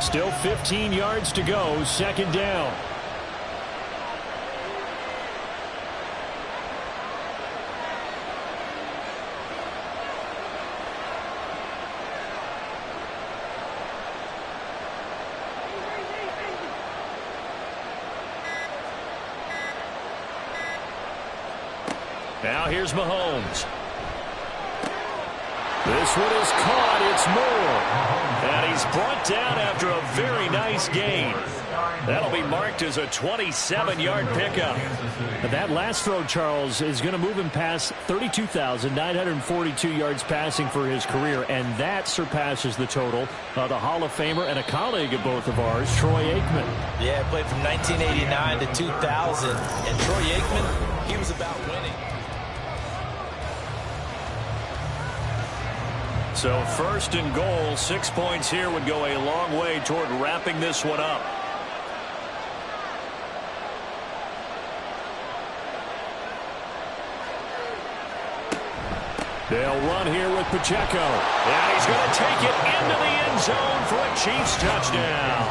Still 15 yards to go, 2nd down. Now here's Mahomes. This one is caught. It's Moore. And he's brought down after a very nice gain. That'll be marked as a 27-yard pickup. That last throw, Charles, is going to move him past 32,942 yards passing for his career, and that surpasses the total of the Hall of Famer and a colleague of both of ours, Troy Aikman.
Yeah, played from 1989 to 2000. And Troy Aikman, he was about winning.
So 1st and goal, 6 points here would go a long way toward wrapping this one up. They'll run here with Pacheco. And he's going to take it into the end zone for a Chiefs touchdown.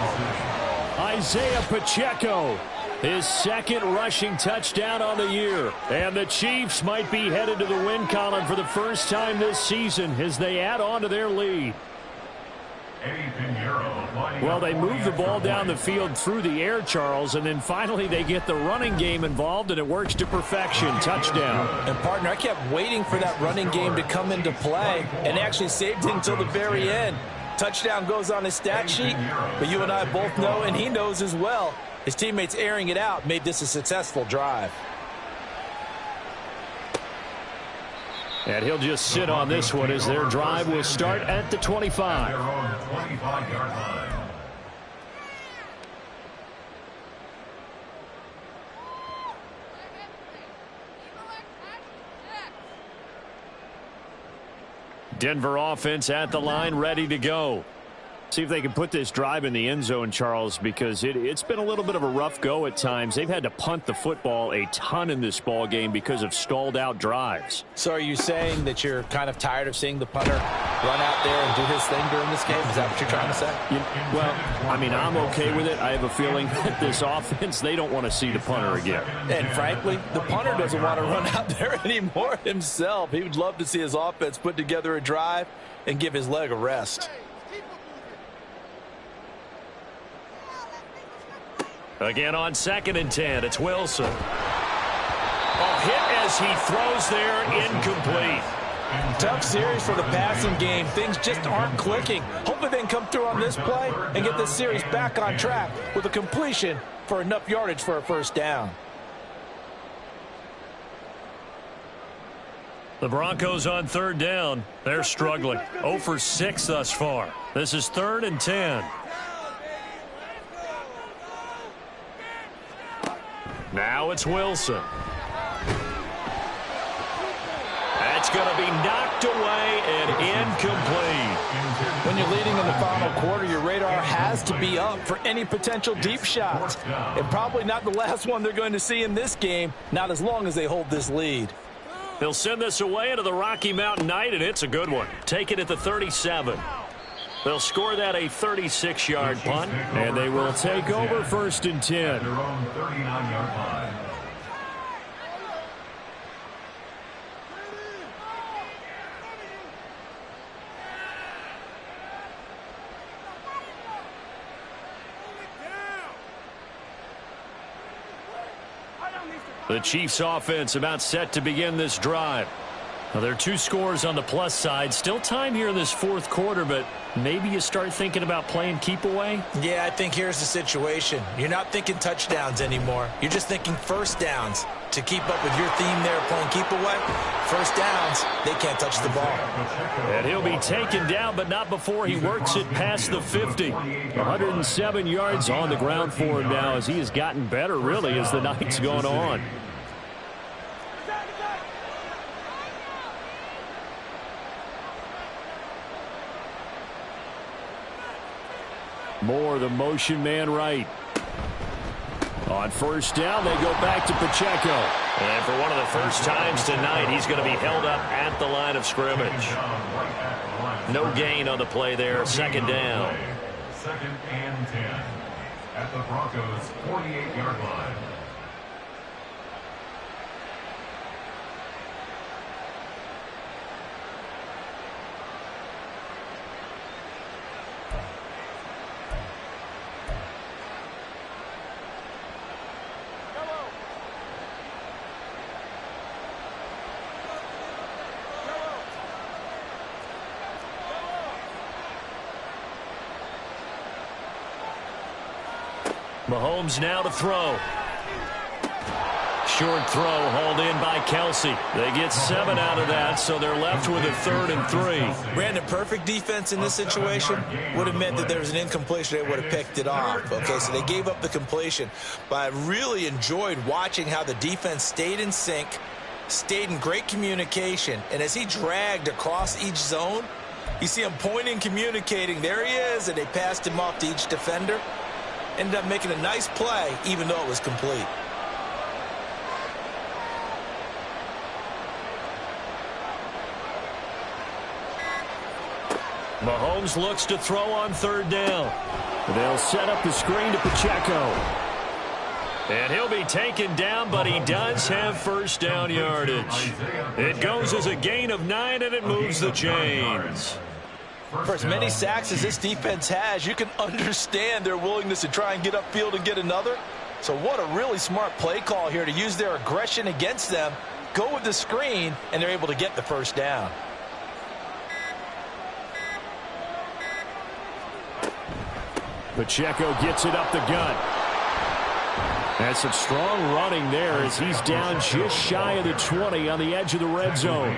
Isaiah Pacheco His second rushing touchdown on the year. And the Chiefs might be headed to the win column for the first time this season as they add on to their lead. Well, they move the ball down the field through the air, Charles, and then finally they get the running game involved, and it works to perfection. Touchdown.
And, partner, I kept waiting for that running game to come into play and actually saved it until the very end. Touchdown goes on his stat sheet, but you and I both know, and he knows as well, his teammates airing it out made this a successful drive.
And he'll just sit on this one as their drive will start at the 25. Denver offense at the line, ready to go. See if they can put this drive in the end zone, Charles, because it's been a little bit of a rough go at times. They've had to punt the football a ton in this ball game because of stalled out drives.
So are you saying that you're kind of tired of seeing the punter run out there and do his thing during this game? Is that what you're trying to say?
Well, I mean, I'm okay with it. I have a feeling that this offense, they don't want to see the punter again.
And frankly, the punter doesn't want to run out there anymore himself. He would love to see his offense put together a drive and give his leg a rest.
Again on 2nd and 10, it's Wilson. A hit as he throws there, incomplete.
Tough series for the passing game. Things just aren't clicking. Hopefully they can come through on this play and get this series back on track with a completion for enough yardage for a first down.
The Broncos on 3rd down. They're struggling. 0 for 6 thus far. This is 3rd and 10. Now it's Wilson. That's going to be knocked away and incomplete.
When you're leading in the final quarter, your radar has to be up for any potential deep shots. And probably not the last one they're going to see in this game, not as long as they hold this lead.
They'll send this away into the Rocky Mountain Night, and it's a good one. Take it at the 37. They'll score that a 36-yard punt, and they will take over 1st and 10.
Their own 39-yard line.
The Chiefs offense about set to begin this drive. Now, there are 2 scores on the plus side. Still time here in this 4th quarter, but maybe you start thinking about playing keep away?
Yeah, I think here's the situation. You're not thinking touchdowns anymore. You're just thinking first downs. To keep up with your theme there, playing keep away, first downs, they can't touch the ball.
And he'll be taken down, but not before he works it past the 50. 107 yards on the ground for him now as he has gotten better, really, as the night's gone on. Moore, the motion man right. On 1st down, they go back to Pacheco. And for one of the first times tonight, he's going to be held up at the line of scrimmage. No gain on the play there. 2nd down.
2nd and 10 at the Broncos' 48-yard line.
Mahomes now to throw. Short throw hauled in by Kelsey. They get 7 out of that, so they're left with a 3rd and 3.
Brandon, perfect defense in this situation would have meant that there was an incompletion. They would have picked it off. Okay, so they gave up the completion. But I really enjoyed watching how the defense stayed in sync, stayed in great communication. And as he dragged across each zone, you see him pointing, communicating. There he is, and they passed him off to each defender. Ended up making a nice play, even though it was complete.
Mahomes looks to throw on 3rd down. They'll set up the screen to Pacheco. And he'll be taken down, but he does have first down yardage. It goes as a gain of 9, and it moves the chains.
For as many sacks as this defense has, you can understand their willingness to try and get upfield and get another. So what a really smart play call here to use their aggression against them, go with the screen, and they're able to get the first down.
Pacheco gets it up the gut. And some strong running there as he's down just shy of the 20 on the edge of the red zone.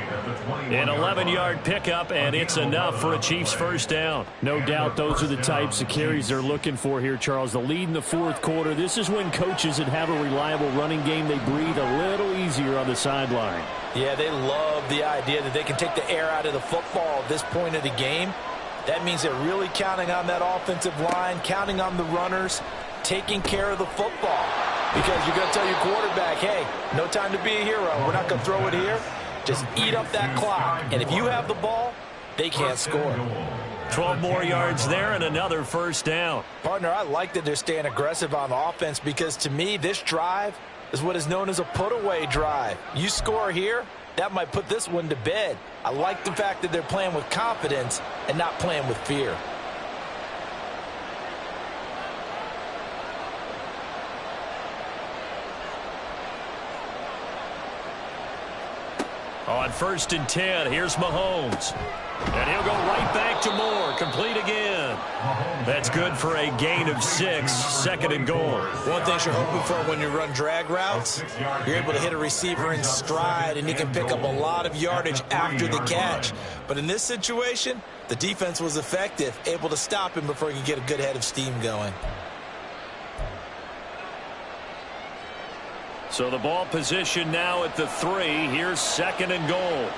An 11-yard pickup, and it's enough for a Chiefs first down.
No doubt those are the types of carries they're looking for here, Charles. The lead in the fourth quarter. This is when coaches that have a reliable running game, they breathe a little easier on the sideline.
Yeah, they love the idea that they can take the air out of the football at this point of the game. That means they're really counting on that offensive line, counting on the runners, taking care of the football. Because you're going to tell your quarterback, hey, no time to be a hero. We're not going to throw it here. Just eat up that clock. And if you have the ball, they can't score.
12 more yards there and another first down.
Partner, I like that they're staying aggressive on offense because to me, this drive is what is known as a put-away drive. You score here, that might put this one to bed. I like the fact that they're playing with confidence and not playing with fear.
On 1st and 10, here's Mahomes. And he'll go right back to Moore. Complete again. That's good for a gain of 6, 2nd and goal.
One thing you're hoping for when you run drag routes, you're able to hit a receiver in stride, and he can pick up a lot of yardage after the catch. But in this situation, the defense was effective, able to stop him before he could get a good head of steam going.
So the ball position now at the 3. Here's 2nd and goal.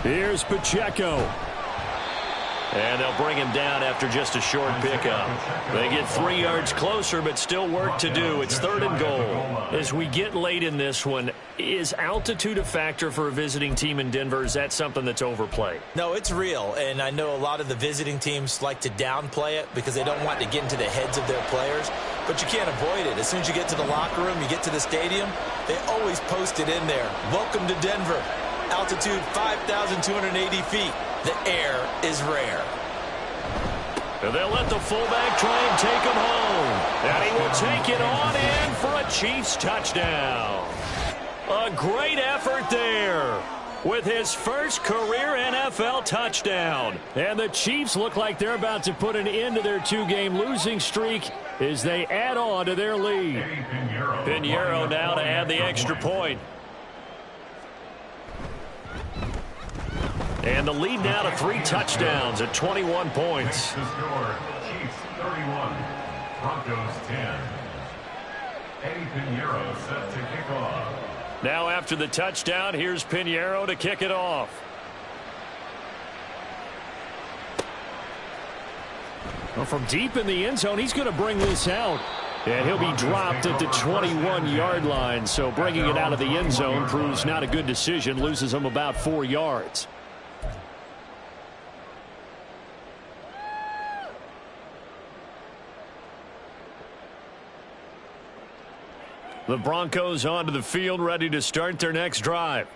Here's Pacheco. And they'll bring him down after just a short pickup. They get 3 yards closer, but still work to do. It's 3rd and goal. As we get late in this one, is altitude a factor for a visiting team in Denver? Is that something that's overplayed?
No, it's real, and I know a lot of the visiting teams like to downplay it because they don't want to get into the heads of their players, but you can't avoid it. As soon as you get to the locker room, you get to the stadium, they always post it in there. Welcome to Denver. Altitude 5,280 feet. The air is rare.
And they'll let the fullback try and take him home. And he will take it on in for a Chiefs touchdown. A great effort there with his first career NFL touchdown. And the Chiefs look like they're about to put an end to their 2-game losing streak as they add on to their lead. Pinheiro now to add the extra point. And the lead now to 3 touchdowns at 21 points.
The score, Chiefs 31, Broncos 10. Eddie Pinheiro set to kick off.
Now after the touchdown, here's Pinheiro to kick it off.
Well, from deep in the end zone, he's going to bring this out. And he'll be dropped at the 21-yard line. So bringing it out of the end zone proves not a good decision. Loses him about 4 yards. The Broncos onto the field, ready to start their next drive.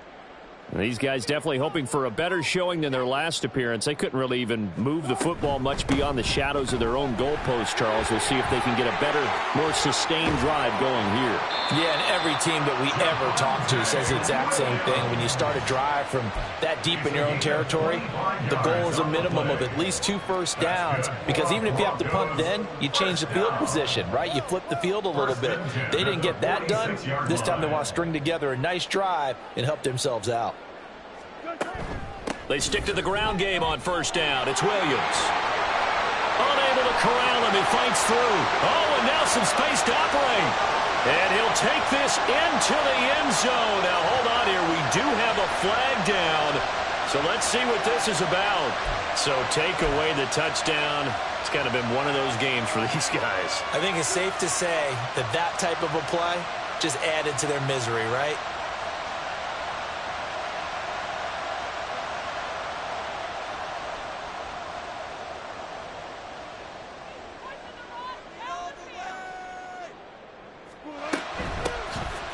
And these guys definitely hoping for a better showing than their last appearance. They couldn't really even move the football much beyond the shadows of their own goalpost, Charles. We'll see if they can get a better, more sustained drive going here.
Yeah, and every team that we ever talk to says the exact same thing. When you start a drive from that deep in your own territory, the goal is a minimum of at least 2 first downs, because even if you have to punt then, you change the field position, right? You flip the field a little bit. They didn't get that done. This time they want to string together a nice drive and help themselves out.
They stick to the ground game on first down. It's Williams. Unable to corral him. He fights through. Oh, and now some space to operate. And he'll take this into the end zone. Now, hold on here. We do have a flag down. So let's see what this is about. So take away the touchdown. It's kind of been one of those games for these guys.
I think it's safe to say that that type of a play just added to their misery, right?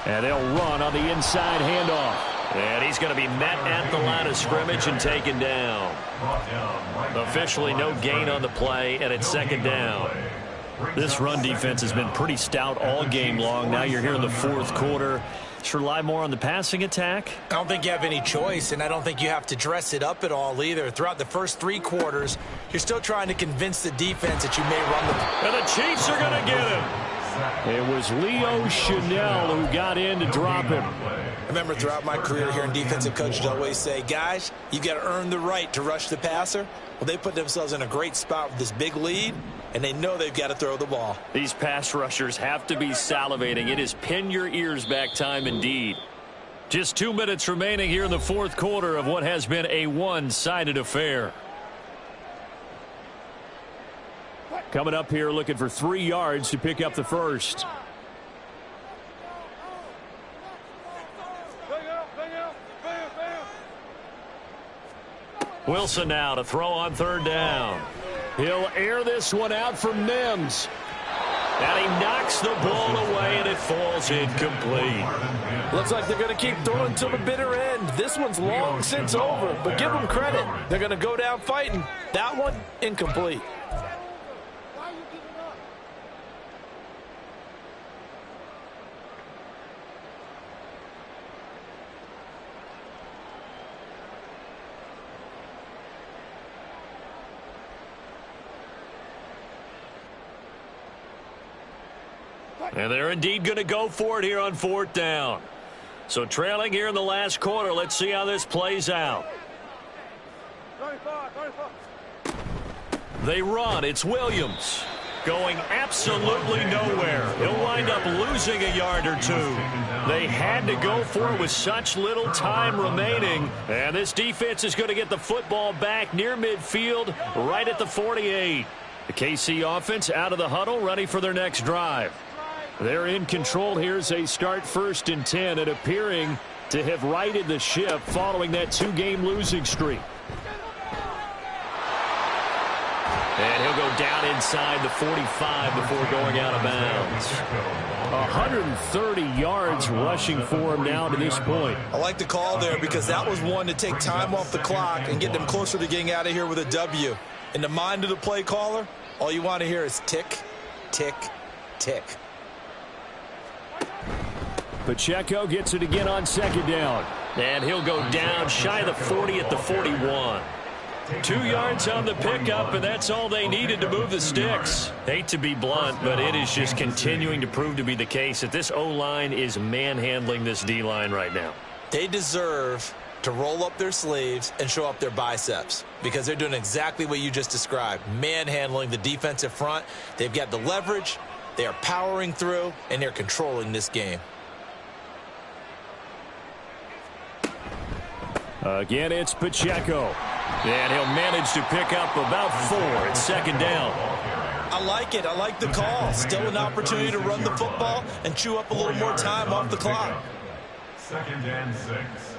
And they'll run on the inside handoff.
And he's going to be met at the line of scrimmage and taken down. Officially no gain on the play, and it's second down.
This run defense has been pretty stout all game long. Now you're here in the fourth quarter. Should rely more on the passing attack?
I don't think you have any choice, and I don't think you have to dress it up at all either. Throughout the first 3 quarters, you're still trying to convince the defense that you may run the...
And the Chiefs are going to get him.
It was Leo Chanel who got in to drop him.
I remember throughout my career here in defensive coaches always say, guys, you got to earn the right to rush the passer. Well, they put themselves in a great spot with this big lead, and they know they've got to throw the ball.
These pass rushers have to be salivating. It is pin your ears back time indeed.
Just 2 minutes remaining here in the fourth quarter of what has been a one-sided affair. Coming up here looking for 3 yards to pick up the first.
Wilson now to throw on third down.
He'll air this one out for Mims.
And he knocks the ball away, and it falls incomplete.
Looks like they're going to keep throwing till the bitter end. This one's long since over, but give them credit. They're going to go down fighting. That one, incomplete.
And they're indeed going to go for it here on fourth down. So trailing here in the last quarter. Let's see how this plays out. They run. It's Williams going absolutely nowhere. He'll wind up losing a yard or 2. They had to go for it with such little time remaining. And this defense is going to get the football back near midfield, right at the 48.
The KC offense out of the huddle, ready for their next drive. They're in control here as they start 1st and 10 and appearing to have righted the ship following that 2-game losing streak.
And he'll go down inside the 45 before going out of bounds.
130 yards rushing for him now to this point.
I like the call there because that was one to take time off the clock and get them closer to getting out of here with a W. In the mind of the play caller, all you want to hear is tick, tick, tick.
Pacheco gets it again on 2nd down.
And he'll go down shy of the 40 at the 41. 2 yards on the pickup, and that's all they needed to move the sticks. Hate to be blunt, but it is just continuing to prove to be the case that this O-line is manhandling this D-line right now.
They deserve to roll up their sleeves and show up their biceps because they're doing exactly what you just described, manhandling the defensive front. They've got the leverage, they are powering through, and they're controlling this game.
Again, it's Pacheco.
And he'll manage to pick up about 4 at 2nd down.
I like it. I like the call. Still an opportunity to run the football and chew up a little more time off the clock.
2nd and 6.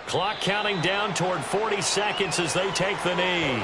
Clock counting down toward 40 seconds as they take the knee.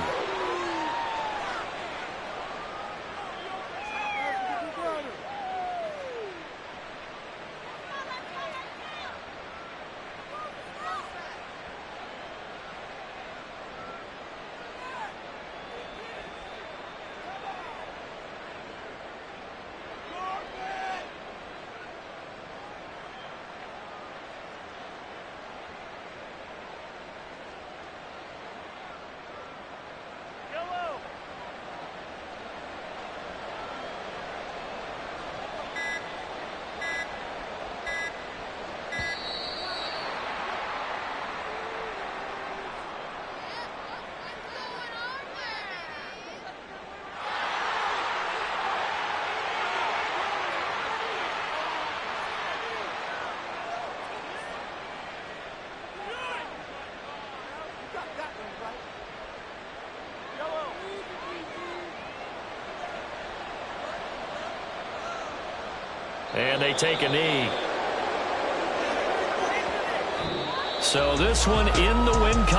And they take a knee. So this one in the win column.